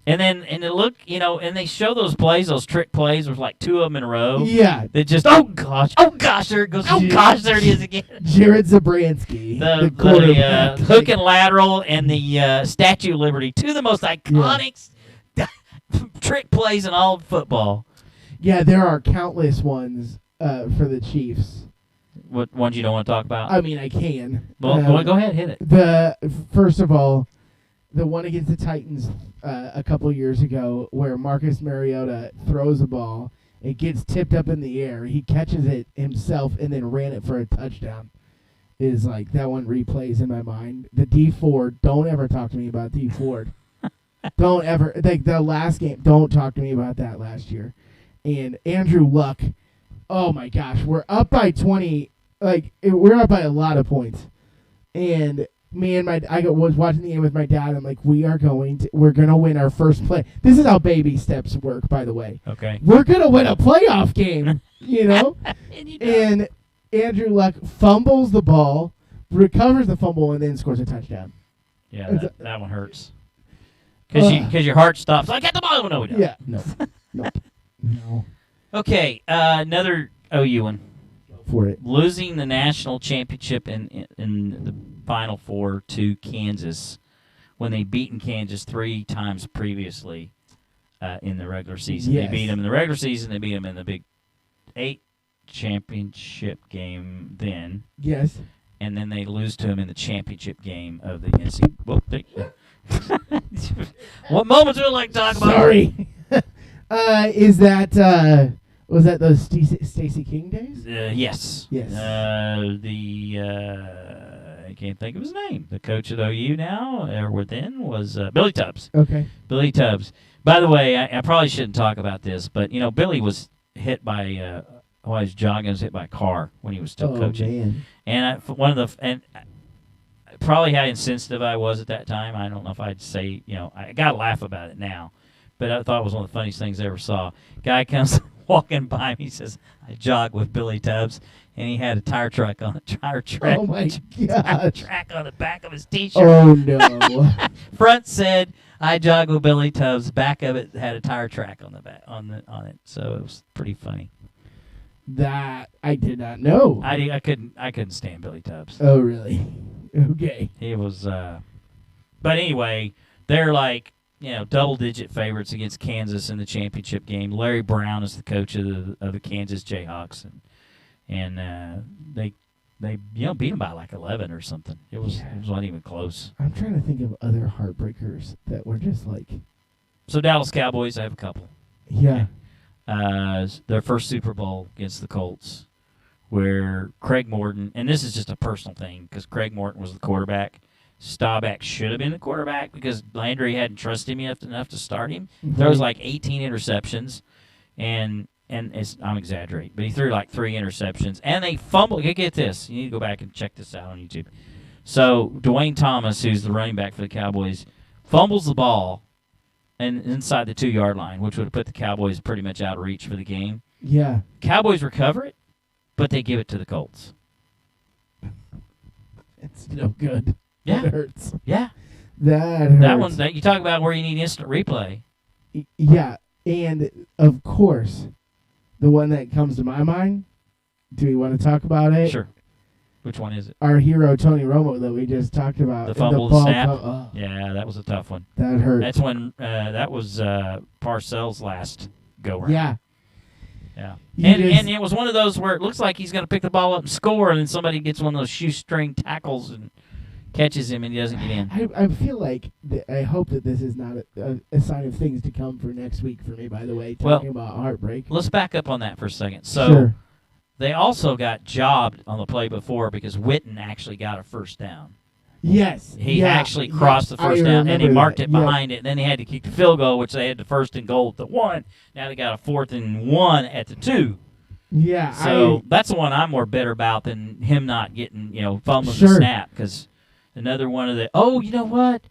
S5: And they show those plays, those trick plays, with like two of them in a row.
S4: Yeah.
S5: That just, oh gosh, there it goes, oh gosh, there it is again.
S4: Jared Zabransky, the
S5: The
S4: quarterback.
S5: hook and lateral and the Statue of Liberty, two of the most iconic trick plays in all of football.
S4: Yeah, there are countless ones for the Chiefs.
S5: What ones you don't want to talk about?
S4: I mean, I can.
S5: Well, go ahead, hit it.
S4: First of all, the one against the Titans a couple years ago, where Marcus Mariota throws a ball, it gets tipped up in the air, he catches it himself, and then ran it for a touchdown. Is like that one replays in my mind. The D Ford. Don't ever talk to me about D Ford. Don't ever, like the last game. Don't talk to me about that last year. And Andrew Luck. Oh my gosh, we're up by 20. We're up by a lot of points. And me and I was watching the game with my dad. I'm like, we're gonna win our first play. This is how baby steps work, by the way.
S5: Okay.
S4: We're gonna win a playoff game, And Andrew Luck fumbles the ball, recovers the fumble, and then scores a touchdown.
S5: Yeah, that one hurts. Because your heart stops. I got the ball. No, we don't.
S4: Yeah. No. No.
S5: Okay, another OU one.
S4: For it.
S5: Losing the national championship in the Final Four to Kansas when they'd beaten Kansas 3 times previously in the regular season.
S4: Yes.
S5: They beat them in the regular season. They beat them in the Big 8 championship game then.
S4: Yes.
S5: And then they lose to them in the championship game of the NCAA. What moments would you like to talk about?
S4: Sorry. Is that Was that those Stacey King days?
S5: Yes.
S4: Yes.
S5: I can't think of his name. The coach at OU now, or within, was Billy Tubbs.
S4: Okay.
S5: Billy Tubbs. By the way, I probably shouldn't talk about this, but Billy was hit by while he was jogging, was hit by a car when he was still coaching.
S4: Man.
S5: And probably how insensitive I was at that time. I don't know if I'd say, I got to laugh about it now, but I thought it was one of the funniest things I ever saw. Guy comes walking by me, he says, I jog with Billy Tubbs, and he had a tire track on
S4: Oh my God!
S5: Track on the back of his T-shirt.
S4: Oh no!
S5: Front said, I jog with Billy Tubbs. Back of it had a tire track on the back on it, so it was pretty funny.
S4: That I did not know.
S5: I couldn't stand Billy Tubbs.
S4: Oh really? Okay.
S5: He was, but anyway, they're like double-digit favorites against Kansas in the championship game. Larry Brown is the coach of the Kansas Jayhawks, and they beat them by like 11 or something. It wasn't even close.
S4: I'm trying to think of other heartbreakers that were just like.
S5: So Dallas Cowboys, I have a couple.
S4: Yeah.
S5: Their first Super Bowl against the Colts, where Craig Morton, and this is just a personal thing because Craig Morton was the quarterback. Staubach should have been the quarterback because Landry hadn't trusted him enough to start him.
S4: Mm-hmm.
S5: There was like 18 interceptions, and I'm exaggerating, but he threw like 3 interceptions, and they fumbled. Get this. You need to go back and check this out on YouTube. So Dwayne Thomas, who's the running back for the Cowboys, fumbles the ball and inside the 2-yard line, which would have put the Cowboys pretty much out of reach for the game.
S4: Yeah.
S5: Cowboys recover it, but they give it to the Colts.
S4: It's no good.
S5: Yeah.
S4: That hurts.
S5: Yeah.
S4: That hurts.
S5: That one, you talk about where you need instant replay.
S4: Yeah, and of course, the one that comes to my mind, do we want to talk about it?
S5: Sure. Which one is it?
S4: Our hero, Tony Romo, that we just talked about.
S5: The fumble, the snap?
S4: Oh,
S5: Yeah, that was a tough one.
S4: that hurt.
S5: That's when that was Parcells' last go-round.
S4: Yeah.
S5: Yeah.
S4: You
S5: And it was one of those where it looks like he's going to pick the ball up and score, and then somebody gets one of those shoestring tackles and catches him, and he doesn't get in.
S4: I feel like, I hope that this is not a sign of things to come for next week for me, by the way, talking about heartbreak.
S5: Let's back up on that for a second. So
S4: Sure.
S5: they also got jobbed on the play before because Witten actually got a first down.
S4: Yes.
S5: He actually crossed the first down, and he marked it behind it. And then he had to kick the field goal, which they had the 1st and goal at the 1. Now they got a 4th and 1 at the 2.
S4: Yeah.
S5: So that's the one I'm more bitter about than him not getting, fumbling
S4: Sure.
S5: the snap. Because another one of the, you know what?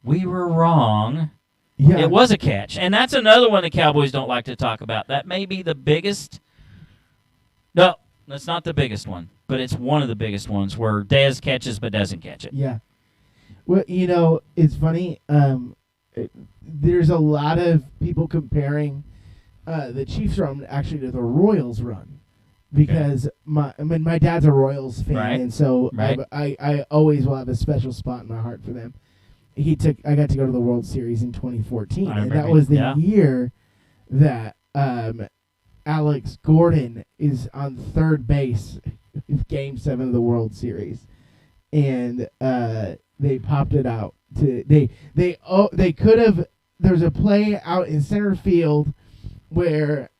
S5: We were wrong.
S4: Yeah.
S5: It was a catch. And that's another one the Cowboys don't like to talk about. That may be the biggest. No, that's not the biggest one. But it's one of the biggest ones where Dez catches but doesn't catch it.
S4: Yeah. Well, it's funny. There's a lot of people comparing the Chiefs run actually to the Royals run because my dad's a Royals fan,
S5: Right.
S4: and so
S5: Right.
S4: I always will have a special spot in my heart for them. I got to go to the World Series in 2014, and that was the year that Alex Gordon is on third base in Game 7 of the World Series, and they popped it out. They could have. There's a play out in center field where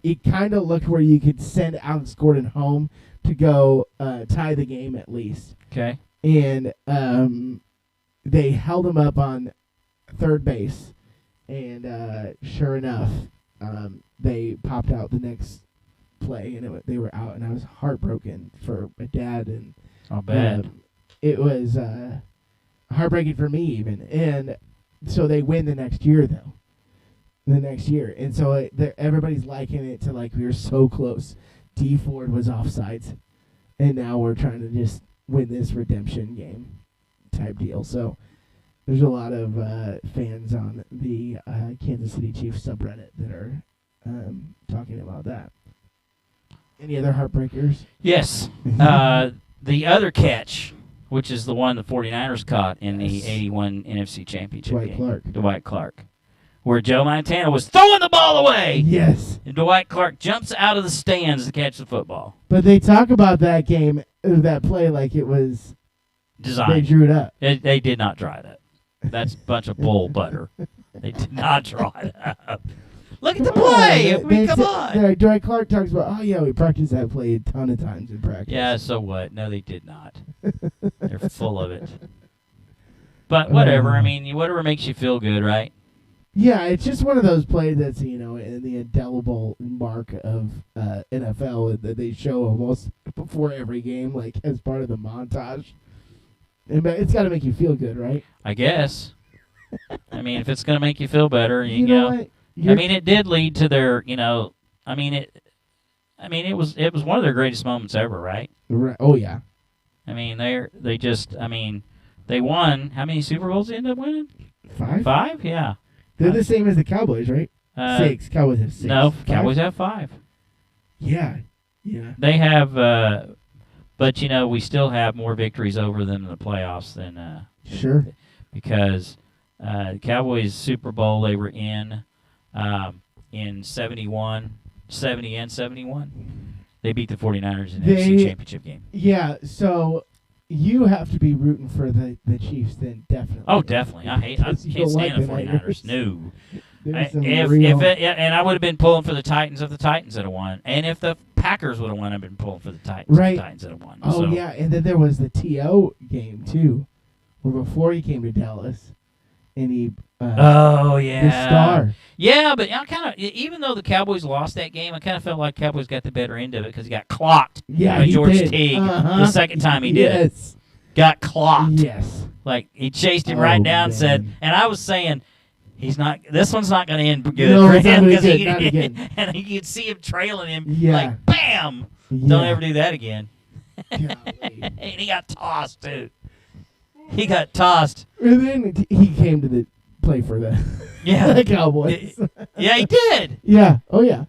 S4: it kind of looked where you could send Alex Gordon home to go tie the game at least.
S5: Okay.
S4: And they held him up on third base, and sure enough, they popped out the next play, and they were out, and I was heartbroken for my dad, and
S5: Oh, bad.
S4: it was heartbreaking for me even, and so they win the next year though. And so everybody's likening it to like we were so close. D Ford was offsides, and now we're trying to just win this redemption game type deal. So there's a lot of fans on the Kansas City Chiefs subreddit that are talking about that. Any other heartbreakers?
S5: Yes. The other catch, which is the one the 49ers caught in the 81 NFC Championship game. Dwight Clark. Where Joe Montana was throwing the ball away.
S4: Yes.
S5: And Dwight Clark jumps out of the stands to catch the football.
S4: But they talk about that game, that play, like it was
S5: designed.
S4: They drew it up.
S5: They did not draw that. That's a bunch of bull butter. They did not draw it up. Look at the play. I mean, come on.
S4: Dwight Clark talks about, oh, yeah, we practiced that play a ton of times in practice.
S5: Yeah, so what? No, they did not. They're full of it. But whatever. I mean, whatever makes you feel good, right?
S4: Yeah, it's just one of those plays that's, you know, in the indelible mark of NFL that they show almost before every game, like as part of the montage. And it's got to make you feel good, right?
S5: I guess. I mean, if it's going to make you feel better, you
S4: know
S5: know.
S4: what?
S5: I mean, it did lead to their, you know, it was one of their greatest moments ever, right?
S4: Right. Oh, yeah.
S5: I mean, they won. How many Super Bowls they ended up winning?
S4: 5?
S5: 5? Yeah.
S4: They're the same as the Cowboys, right? 6. Cowboys have 6.
S5: No,
S4: 5?
S5: Cowboys have 5.
S4: Yeah. Yeah.
S5: They have, but, you know, we still have more victories over them in the playoffs than.
S4: Sure.
S5: Because the Cowboys Super Bowl they were in 71, 70 and 71. They beat the 49ers in the NFC Championship game.
S4: Yeah, so you have to be rooting for the Chiefs then, definitely.
S5: Oh, definitely. I can't stand the 49ers. No. And I would have been pulling for the Titans if the Titans had won. And if the Packers would have won, I'd been pulling for the Titans if the Titans had won.
S4: Oh,
S5: so.
S4: yeah, and then there was the T.O. game, too, where before he came to Dallas, and he the star.
S5: Yeah, but I kind of, even though the Cowboys lost that game, I kind of felt like Cowboys got the better end of it because he got clocked by George Teague the second time he did it. Got clocked.
S4: Yes.
S5: Like, he chased him right down and said, and I was saying, this one's not going to end good
S4: no,
S5: for him because
S4: and
S5: you'd see him trailing him like, bam!
S4: Yeah.
S5: Don't ever do that again.
S4: And
S5: he got tossed, too. He got tossed.
S4: And then he came to play for the Cowboys.
S5: Yeah, he did.
S4: Yeah. Oh, yeah.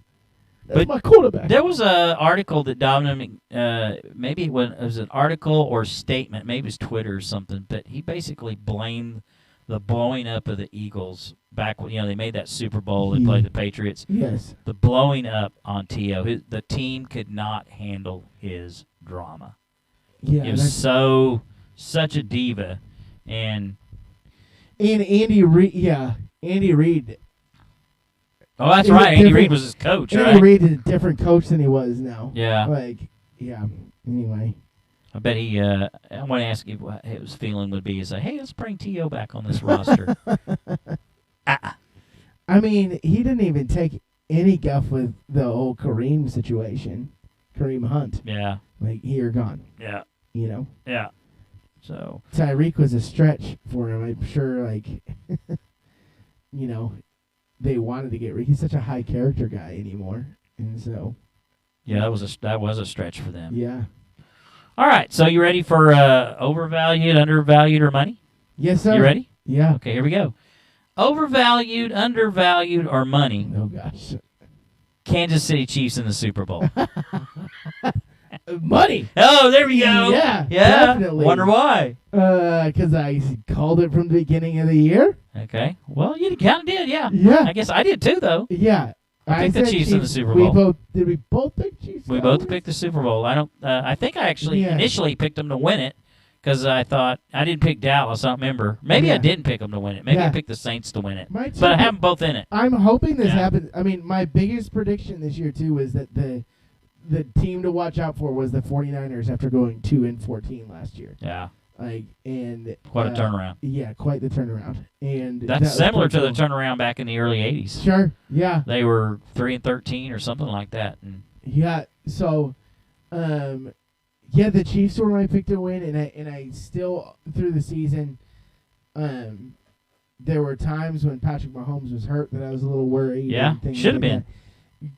S4: That's my quarterback.
S5: There was an article that Dominic, maybe it was an article or statement, maybe it was Twitter or something, but he basically blamed the blowing up of the Eagles back when, they made that Super Bowl and played the Patriots.
S4: Yes.
S5: The blowing up on T.O. The team could not handle his drama.
S4: Yeah.
S5: It was such a diva. And
S4: Andy Reid, Andy Reid.
S5: Oh, that's right. Andy Reid was his coach, right?
S4: Andy Reid is a different coach than he was now.
S5: Yeah.
S4: Anyway.
S5: I bet he, I want to ask you what his feeling would be. Is like, hey, let's bring T.O. back on this roster.
S4: I mean, he didn't even take any guff with the whole Kareem situation. Kareem Hunt.
S5: Yeah.
S4: Like, here, gone.
S5: Yeah.
S4: Yeah.
S5: So.
S4: Tyreek was a stretch for him. I'm sure, they wanted to get Rick. He's such a high character guy anymore. And so.
S5: Yeah, that was a stretch for them.
S4: Yeah.
S5: All right, so you ready for overvalued, undervalued, or money?
S4: Yes, sir.
S5: You ready?
S4: Yeah.
S5: Okay, here we go. Overvalued, undervalued, or money?
S4: Oh, gosh.
S5: Kansas City Chiefs in the Super Bowl.
S4: Money.
S5: Oh, there we go.
S4: Yeah, definitely.
S5: Wonder why?
S4: Because I called it from the beginning of the year.
S5: Okay. Well, you kind of did, yeah.
S4: Yeah.
S5: I guess I did too, though.
S4: Yeah.
S5: I picked the Chiefs in the Super Bowl.
S4: Did we both pick Chiefs?
S5: We both picked the Super Bowl. I think I actually initially picked them to win it because I thought I didn't pick Dallas. I don't remember. Maybe I didn't pick them to win it. Maybe I picked the Saints to win it. But I have them both in it.
S4: I'm hoping this happens. I mean, my biggest prediction this year too was that the team to watch out for was the 49ers after going 2-14 last year.
S5: Yeah.
S4: Quite
S5: a turnaround.
S4: Yeah, quite the turnaround. And
S5: that's similar to the turnaround back in the early 80s.
S4: Sure. Yeah.
S5: They were 3-13 or something like that. And
S4: yeah. So, the Chiefs were my pick to win, and I still through the season, there were times when Patrick Mahomes was hurt that I was a little worried.
S5: Yeah, should have been.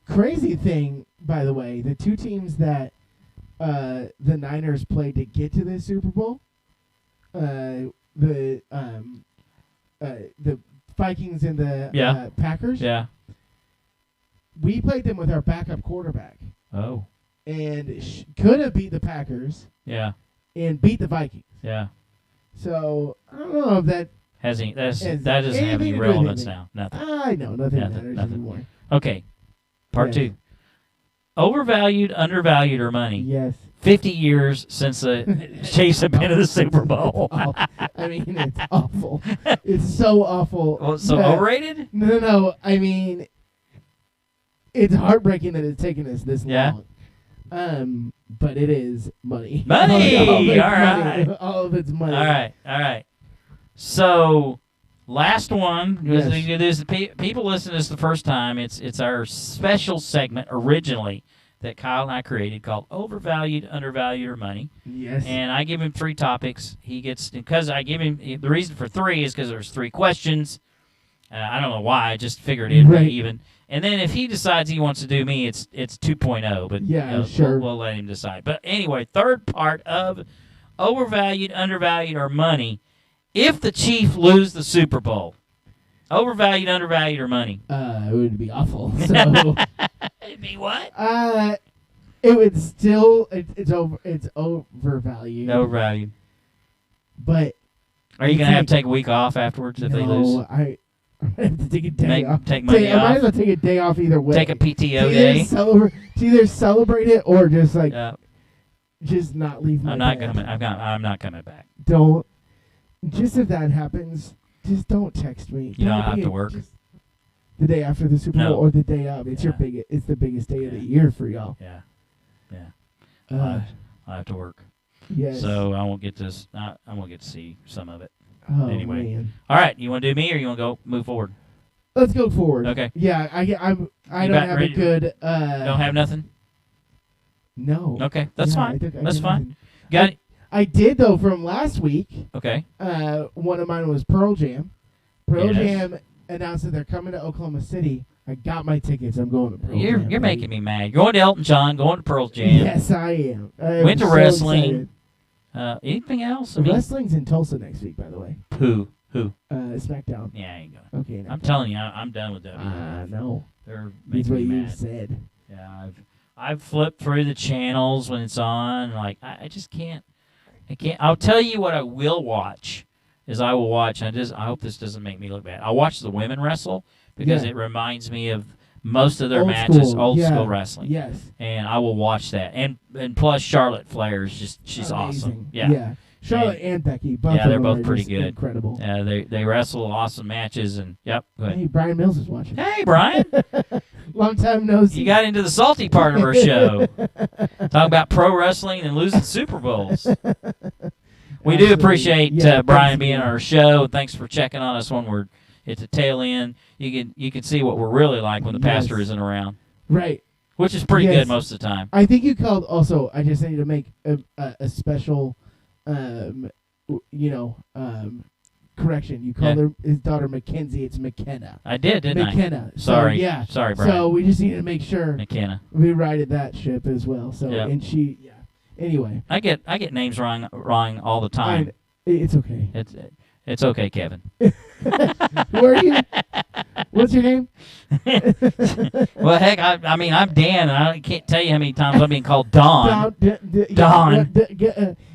S4: Crazy thing, by the way, the two teams that the Niners played to get to the Super Bowl. The Vikings and the Packers.
S5: Yeah.
S4: We played them with our backup quarterback.
S5: Oh.
S4: And could have beat the Packers.
S5: Yeah.
S4: And beat the Vikings.
S5: Yeah.
S4: So I don't know if that
S5: that doesn't have any relevance now. Nothing.
S4: I know nothing matters anymore.
S5: Okay. Part 2. Overvalued, undervalued, or money?
S4: Yes.
S5: 50 years since the Chiefs have been in the Super Bowl.
S4: I mean, it's awful. It's so awful.
S5: Well, so overrated?
S4: No. I mean, it's heartbreaking that it's taken us this
S5: Yeah.
S4: long. But it is money.
S5: Money!
S4: All
S5: right.
S4: All of it's money.
S5: All right. So, last one.
S4: Yes.
S5: There's people listening to this the first time. It's our special segment originally that Kyle and I created called Overvalued, Undervalued, or Money.
S4: Yes.
S5: And I give him 3 topics. He gets, because I give him, the reason for 3 is because there's 3 questions. I don't know why. I just figured it'd
S4: Right.
S5: be even. And then if he decides he wants to do me, it's 2.0. But
S4: Yeah, sure.
S5: we'll let him decide. But anyway, third part of Overvalued, Undervalued, or Money. If the Chiefs lose the Super Bowl, overvalued, undervalued, or money?
S4: It would be awful. So
S5: It'd be what?
S4: it would still it's overvalued.
S5: Overvalued.
S4: But
S5: Are you gonna have to take a week off afterwards if they lose?
S4: I have to take a day off.
S5: Take money
S4: I might as
S5: off.
S4: well take a day off either way.
S5: Take a PTO
S4: to
S5: day.
S4: to either celebrate it or just like
S5: Yeah.
S4: just not leave my
S5: I'm not
S4: bed.
S5: coming. I'm not coming back.
S4: Don't. Just if that happens, just don't text me.
S5: You don't have
S4: be-
S5: to work?
S4: just the day after the Super
S5: No.
S4: Bowl or the day of. It's
S5: Yeah.
S4: It's the biggest day of the
S5: Yeah.
S4: year for y'all.
S5: Yeah. I have to work,
S4: Yes.
S5: so I won't get to. I won't get to see some of it.
S4: Oh,
S5: anyway.
S4: man.
S5: All right, you want to do me or you want to go move forward?
S4: Let's go forward.
S5: Okay.
S4: Yeah, I don't
S5: got
S4: have
S5: ready
S4: a
S5: to-
S4: good.
S5: Don't have nothing.
S4: No.
S5: Okay, that's
S4: Yeah,
S5: fine.
S4: I
S5: That's
S4: did
S5: fine.
S4: nothing.
S5: Got it.
S4: I did though from last week.
S5: Okay.
S4: One of mine was Pearl Jam. Pearl
S5: Yes.
S4: Jam announced that they're coming to Oklahoma City. I got my tickets. I'm going to Pearl Jam.
S5: You're
S4: baby.
S5: making me mad. Going to Elton John. Going to Pearl Jam.
S4: Yes, I am. I am
S5: Went to
S4: so
S5: wrestling.
S4: excited.
S5: Anything else? I mean,
S4: Wrestling's in Tulsa next week, by the way.
S5: Who?
S4: SmackDown.
S5: Yeah, I ain't going.
S4: Okay.
S5: I'm telling you, I'm done with that.
S4: No.
S5: They're
S4: That's
S5: making
S4: what
S5: me
S4: you
S5: mad.
S4: said.
S5: Yeah, I've flipped through the channels when it's on. Like I just can't. I can't. I'll tell you what I will watch. Is I will watch. I hope this doesn't make me look bad. I'll watch the women wrestle because
S4: Yeah.
S5: it reminds me of most of their
S4: Old
S5: matches,
S4: school,
S5: old
S4: yeah.
S5: school wrestling.
S4: Yes.
S5: And I will watch that. And plus Charlotte Flair is just she's awesome.
S4: Amazing.
S5: Yeah.
S4: Charlotte and Becky. Both
S5: Yeah,
S4: of
S5: they're
S4: them
S5: both
S4: are
S5: pretty
S4: just
S5: good.
S4: Incredible.
S5: They wrestle awesome matches and yep. Go ahead.
S4: Hey, Brian Mills is watching.
S5: Hey Brian,
S4: Long time no see.
S5: you got into the salty part of our show. Talking about pro wrestling and losing Super Bowls. We do
S4: Absolutely.
S5: appreciate
S4: Yeah,
S5: Brian
S4: thanks,
S5: being on our show. Thanks for checking on us when we're at the tail end. You can see what we're really like when the pastor
S4: Yes.
S5: isn't around,
S4: Right.
S5: which is pretty
S4: Yes.
S5: good most of the time.
S4: I think you called also. I just need to make a special, correction. You called his daughter Mackenzie. It's McKenna.
S5: I did, didn't
S4: McKenna.
S5: I? Sorry.
S4: So, yeah.
S5: Sorry, Brian.
S4: So we just need to make sure
S5: McKenna.
S4: we righted that ship as well. So
S5: Yeah.
S4: and she, yeah. Anyway,
S5: I get names wrong all the time.
S4: it's okay.
S5: It's okay, Kevin.
S4: Who are you? What's your name?
S5: Well, heck, I mean, I'm Dan, and I can't tell you how many times I'm being called Don. Don.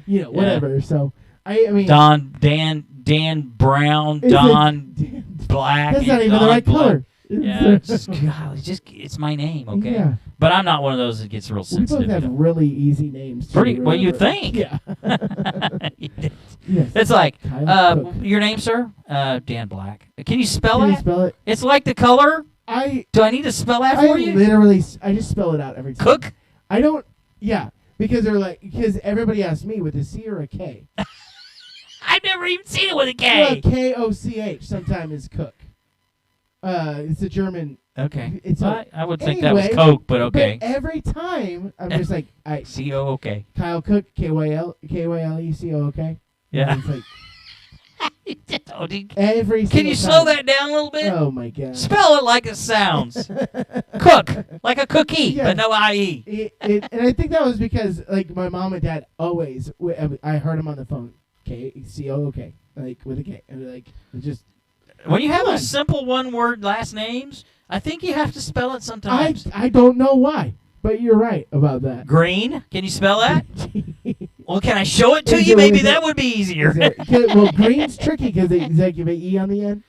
S4: Whatever. So I mean,
S5: Don, Dan Brown,
S4: is
S5: Don
S4: it-
S5: Black.
S4: That's not
S5: and
S4: even the
S5: Don
S4: right
S5: Blood.
S4: color.
S5: Yeah, it's just, God, it's my name, okay?
S4: Yeah.
S5: But I'm not one of those that gets real
S4: We both
S5: sensitive.
S4: have really easy names.
S5: Pretty well, you think?
S4: Yeah. Yes.
S5: It's like,
S4: Kyle Cook.
S5: your name, sir? Dan Black. Can you spell
S4: Can you
S5: that?
S4: spell it?
S5: It's like the color.
S4: I
S5: Do I need to spell that
S4: I
S5: for you?
S4: literally I just spell it out every time.
S5: Cook?
S4: I don't. Yeah, because everybody asks me with a C or a K.
S5: I've never even seen it with a
S4: Well,
S5: K.
S4: Koch. Sometimes it's Cook. It's a German.
S5: Okay.
S4: It's
S5: I would think that was
S4: anyway,
S5: Coke, but okay.
S4: But every time I'm just like
S5: C-O-O-K.
S4: Kyle Cook, Kylecook.
S5: Yeah.
S4: It's like
S5: Oh, dude,
S4: every.
S5: can
S4: single
S5: you slow
S4: time.
S5: that down a little bit?
S4: Oh my god.
S5: Spell it like it sounds. Cook, like a cookie,
S4: Yeah.
S5: but no I-E.
S4: And I think that was because like my mom and dad always. I heard him on the phone. Kook, like with a K, and like it just.
S5: When you have
S4: Come on.
S5: those simple one-word last names, I think you have to spell it sometimes.
S4: I don't know why, but you're right about that.
S5: Green, can you spell that? Well, can I show it to
S4: Is
S5: you?
S4: it-
S5: Maybe
S4: is
S5: that
S4: it-
S5: would be easier.
S4: Well, green's tricky because they give an E on the end.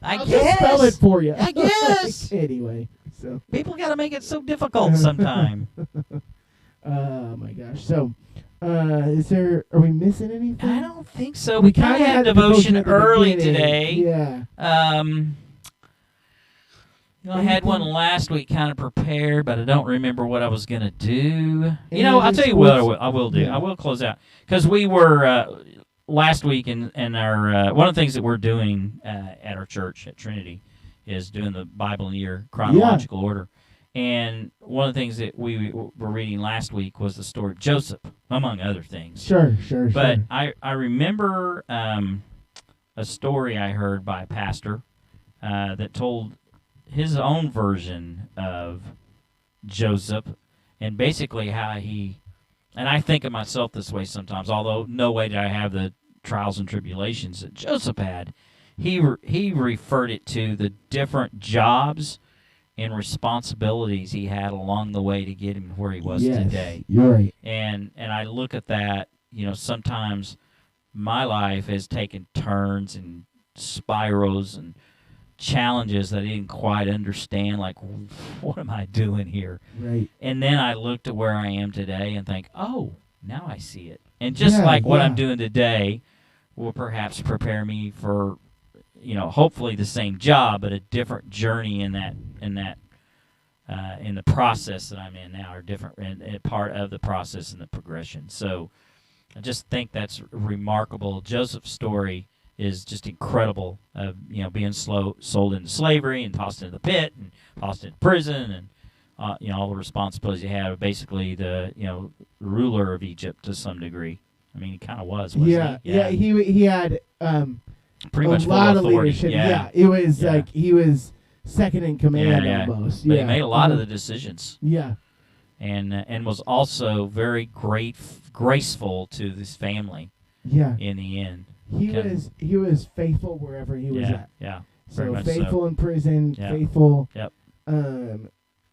S5: I
S4: I'll
S5: guess.
S4: just spell it for you.
S5: I guess.
S4: Anyway, so.
S5: People got to make it so difficult sometime.
S4: Oh my gosh. So, are we missing anything?
S5: I don't think so. We kind of
S4: kinda
S5: had
S4: had
S5: devotion
S4: at the
S5: early
S4: beginning.
S5: today.
S4: Yeah.
S5: I had one last week kind of prepared, but I don't remember what I was going to do. I'll tell you what I will do. Yeah. I will close out. Because we were last week in our one of the things that we're doing at our church at Trinity is doing the Bible in year chronological order. And one of the things that we were reading last week was the story of Joseph, among other things.
S4: Sure.
S5: But I remember a story I heard by a pastor that told his own version of Joseph, and basically how he, and I think of myself this way sometimes, although no way did I have the trials and tribulations that Joseph had. He referred it to the different jobs and responsibilities he had along the way to get him where he was today.
S4: You're right.
S5: And I look at that, sometimes my life has taken turns and spirals and challenges that I didn't quite understand, like, what am I doing here?
S4: Right.
S5: And then I look to where I am today and think, oh, now I see it. And just what I'm doing today will perhaps prepare me for, hopefully the same job, but a different journey in the process that I'm in now, or different in part of the process and the progression. So I just think that's remarkable. Joseph's story is just incredible. Being sold into slavery and tossed into the pit and tossed into prison, and all the responsibilities he had. Basically, the ruler of Egypt to some degree. I mean, he kind of was, wasn't he?
S4: Yeah. He had
S5: pretty much
S4: a lot of
S5: authority.
S4: leadership. Yeah, it was like he was second in command almost.
S5: But he made a lot of the decisions.
S4: Yeah,
S5: and was also very graceful to his family.
S4: Yeah,
S5: in the end.
S4: He was faithful wherever he was at.
S5: Yeah.
S4: So faithful in prison, faithful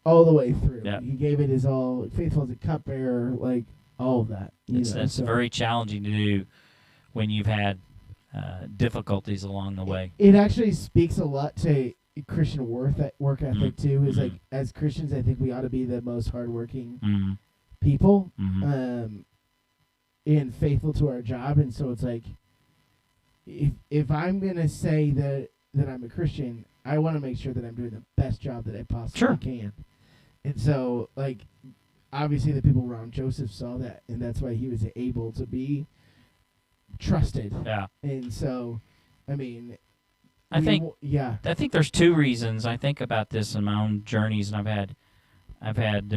S4: all the way through.
S5: Yep.
S4: He gave it his all, faithful as a cupbearer, like all of that.
S5: It's very challenging to do when you've had difficulties along the way.
S4: It actually speaks a lot to Christian work ethic too. Is like, as Christians, I think we ought to be the most hardworking people, and faithful to our job. And so it's like, if I'm gonna say that I'm a Christian, I want to make sure that I'm doing the best job that I possibly can. And so, like, obviously the people around Joseph saw that, and that's why he was able to be trusted.
S5: Yeah.
S4: And so, I mean,
S5: I think there's two reasons I think about this in my own journeys, and I've had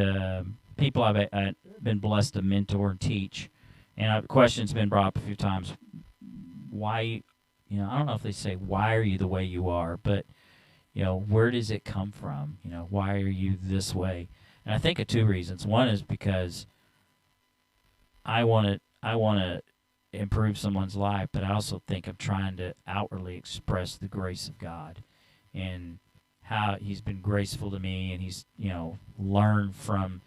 S5: people I've been blessed to mentor and teach, and questions been brought up a few times. Why, I don't know if they say, why are you the way you are, but, where does it come from? Why are you this way? And I think of two reasons. One is because I want to improve someone's life, but I also think I'm trying to outwardly express the grace of God and how he's been graceful to me, and he's, learned from,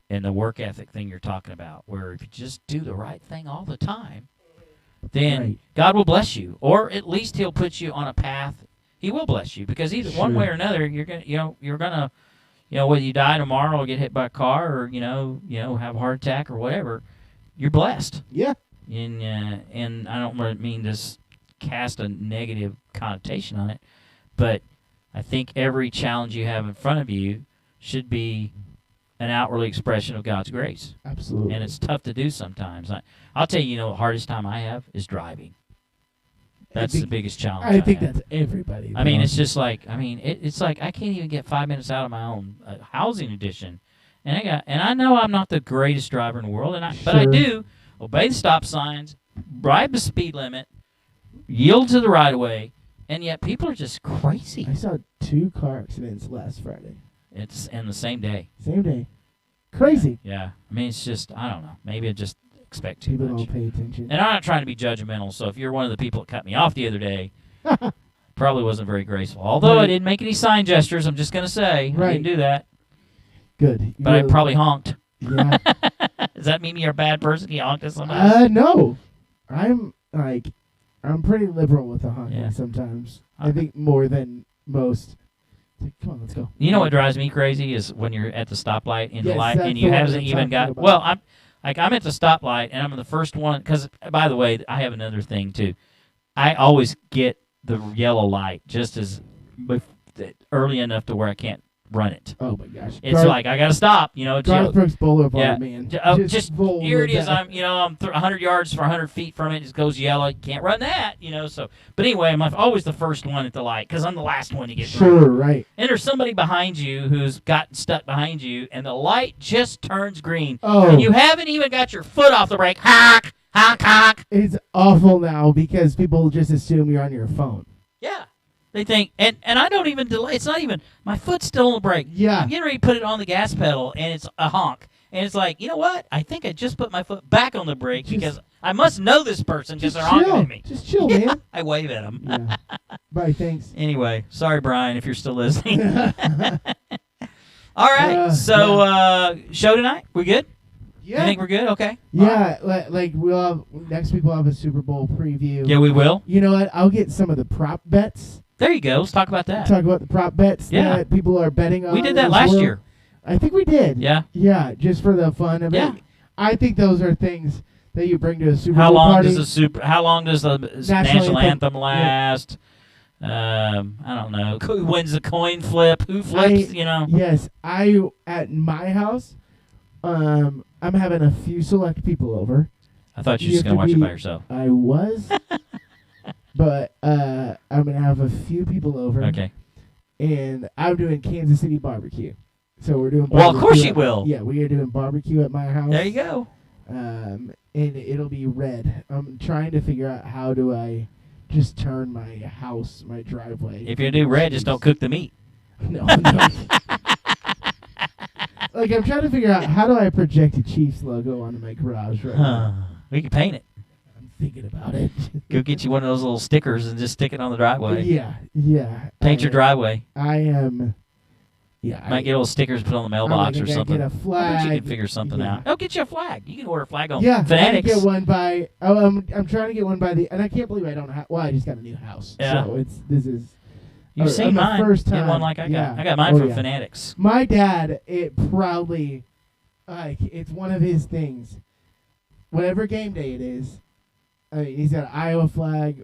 S5: and the work ethic thing you're talking about, where if you just do the right thing all the time, then God will bless you, or at least he'll put you on a path. He will bless you, because either one way or another, you're gonna, whether you die tomorrow or get hit by a car, or have a heart attack or whatever, you're blessed.
S4: Yeah.
S5: And I don't mean to cast a negative connotation on it, but I think every challenge you have in front of you should be an outwardly expression of God's grace.
S4: Absolutely.
S5: And it's tough to do sometimes. I'll tell you, the hardest time I have is driving. That's the biggest challenge.
S4: I think that's everybody.
S5: I mean, it's just like, it's like I can't even get 5 minutes out of my own housing edition, and I know I'm not the greatest driver in the world, but I do obey the stop signs, drive the speed limit, yield to the right of way, and yet people are just crazy.
S4: I saw 2 car accidents last Friday.
S5: It's in the same day.
S4: Same day. Crazy.
S5: Yeah. It's just, I don't know. Maybe I just expect too
S4: much.
S5: People
S4: don't pay attention.
S5: And I'm not trying to be judgmental, so if you're one of the people that cut me off the other day, probably wasn't very graceful. Although I didn't make any sign gestures, I'm just going to say. I didn't do that.
S4: Good.
S5: But I probably honked.
S4: Yeah.
S5: Does that mean you're a bad person? You honked at somebody?
S4: No. I'm pretty liberal with the honking sometimes. I think more than most. Come on, let's go.
S5: You know what drives me crazy is when you're at the stoplight in the light and you haven't even got. Well, I'm at the stoplight and I'm the first one. Because, by the way, I have another thing too. I always get the yellow light just as early enough to where I can't run it.
S4: Oh my gosh!
S5: It's like I gotta stop. It's
S4: Garth Brooks Boulevard,
S5: yeah.
S4: man.
S5: Just here it is. I'm 100 yards for 100 feet from it. It goes yellow. You can't run that. So. But anyway, I'm always the first one at the light because I'm the last one to get through.
S4: Sure, right.
S5: And there's somebody behind you who's gotten stuck behind you, and the light just turns green.
S4: Oh.
S5: And you haven't even got your foot off the brake. Honk, honk, honk.
S4: It's awful now because people just assume you're on your phone.
S5: Yeah. They think, and I don't even delay. It's not even, my foot's still on the brake.
S4: Yeah.
S5: I'm getting ready to put it on the gas pedal, and it's a honk. And it's like, you know what? I think I just put my foot back on the brake because I must know this person because they're honking at me.
S4: Just chill, man.
S5: I wave at them.
S4: Yeah. Bye, thanks.
S5: Anyway, sorry, Brian, if you're still listening. All right, so show tonight? We good?
S4: Yeah.
S5: You think we're good? Okay.
S4: Yeah, like we'll have, next week we'll have a Super Bowl preview.
S5: Yeah, we will.
S4: You know what? I'll get some of the prop bets.
S5: There you go. Let's talk about that.
S4: Talk about the prop bets that people are betting on.
S5: We did that last year.
S4: I think we did.
S5: Yeah.
S4: Yeah, just for the fun of it. I think those are things that you bring to a Super Bowl party.
S5: How long does the national anthem last? I don't know. Who wins the coin flip? Who flips?
S4: Yes, at my house, I'm having a few select people over.
S5: I thought you were just gonna watch it by yourself.
S4: I was. But I'm going to have a few people over.
S5: Okay.
S4: And I'm doing Kansas City barbecue. So we're doing barbecue.
S5: Well, of course you will.
S4: Yeah, we are doing barbecue at my house.
S5: There you go.
S4: And it'll be red. I'm trying to figure out how do I just turn my house, my driveway.
S5: If you do red, just don't cook the meat.
S4: No. Like, I'm trying to figure out how do I project a Chiefs logo onto my garage right now.
S5: We can paint it.
S4: Thinking about it.
S5: Go get you one of those little stickers and just stick it on the driveway.
S4: Yeah.
S5: Paint your driveway.
S4: I am. Yeah.
S5: Might get little stickers put on the mailbox or something.
S4: Get a flag.
S5: I bet you can figure something out. Oh, get you a flag. You can order a flag on
S4: Fanatics. I can get one by. I'm trying to get one by and I can't believe I don't have. Well, I just got a new house.
S5: Yeah.
S4: So this is.
S5: You've seen mine.
S4: First time.
S5: Get one like I got.
S4: Yeah.
S5: I got mine from Fanatics.
S4: My dad, it proudly, it's one of his things. Whatever game day it is. I mean, he's got an Iowa flag,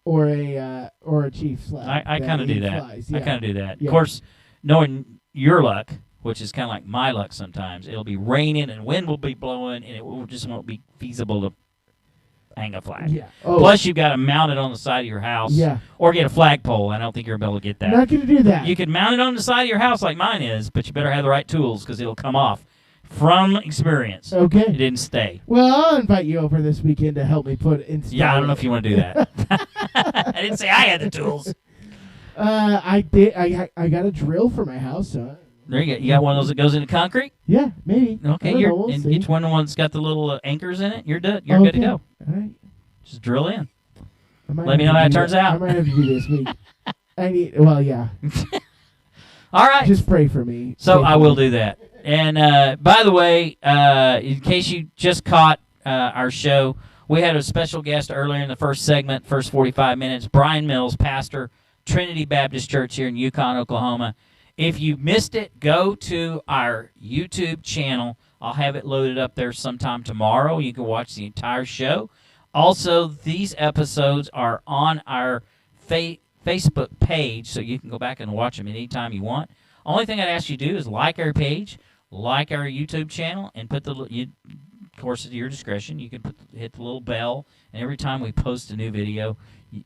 S4: or a Chiefs flag.
S5: I kind of do that.
S4: Flies.
S5: I kind of do that.
S4: Yeah.
S5: Of course, knowing your luck, which is kind of like my luck sometimes, it'll be raining and wind will be blowing, and it just won't be feasible to hang a flag.
S4: Yeah. Oh.
S5: Plus, you've got to mount it on the side of your house.
S4: Yeah.
S5: Or get a flagpole. I don't think you're able to get that.
S4: I'm not going to do that.
S5: You can mount it on the side of your house like mine is, but you better have the right tools because it'll come off. From experience.
S4: Okay.
S5: It didn't stay.
S4: Well, I'll invite you over this weekend to help me install.
S5: Yeah, I don't know if you want to do that. I didn't say I had the tools.
S4: I did. I got a drill for my house. So
S5: There you go. You got one of those that goes into concrete?
S4: Yeah, maybe.
S5: Okay,
S4: We'll see.
S5: each one of the ones got the little anchors in it. You're good. You're good to go.
S4: All right.
S5: Just drill in.
S4: Let
S5: me know how it turns out.
S4: I might have to do this week. Yeah.
S5: All right.
S4: Just pray for me.
S5: So I will do that. And by the way, in case you just caught our show, we had a special guest earlier in the first segment, first 45 minutes, Brian Mills, pastor, Trinity Baptist Church here in Yukon, Oklahoma. If you missed it, go to our YouTube channel. I'll have it loaded up there sometime tomorrow. You can watch the entire show. Also, these episodes are on our Facebook page, so you can go back and watch them anytime you want. Only thing I'd ask you to do is like our page, like our YouTube channel, and put of course, at your discretion, you can hit the little bell, and every time we post a new video,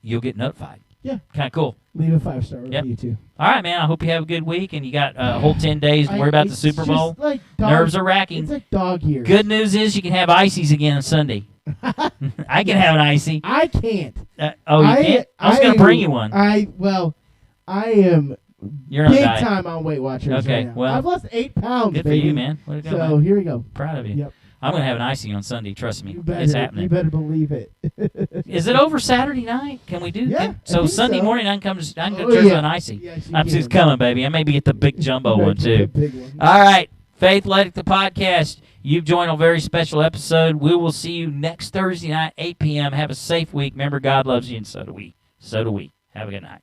S5: you'll get notified.
S4: Yeah.
S5: Kind of cool.
S4: Leave a 5-star review, too.
S5: All right, man. I hope you have a good week, and you got a whole 10 days to worry about the Super Bowl.
S4: Like
S5: Nerves are racking.
S4: It's like dog years.
S5: Good news is you can have ices again on Sunday. I can have an icy.
S4: I can't.
S5: You can't? I was going to bring you one.
S4: I am
S5: You're on
S4: big
S5: diet.
S4: time on Weight Watchers
S5: Okay,
S4: right now.
S5: well,
S4: I've lost 8 pounds,
S5: Good
S4: baby.
S5: for you, man. Way to go,
S4: So
S5: man.
S4: here we go.
S5: Proud of you.
S4: Yep.
S5: I'm going to have an icy on Sunday. Trust me.
S4: You better,
S5: It's happening.
S4: You better believe it.
S5: Is it over Saturday night? Can we do
S4: Yeah,
S5: so?
S4: I think
S5: Sunday
S4: so.
S5: morning, I can come to church
S4: Oh,
S5: with
S4: yeah.
S5: an icy.
S4: Yes, you
S5: I'm
S4: can.
S5: just coming, baby. I maybe get the big jumbo one, too.
S4: Big one.
S5: All right. Faithletic, the podcast. You've joined a very special episode. We will see you next Thursday night, 8 p.m. Have a safe week. Remember, God loves you, and so do we. So do we. Have a good night.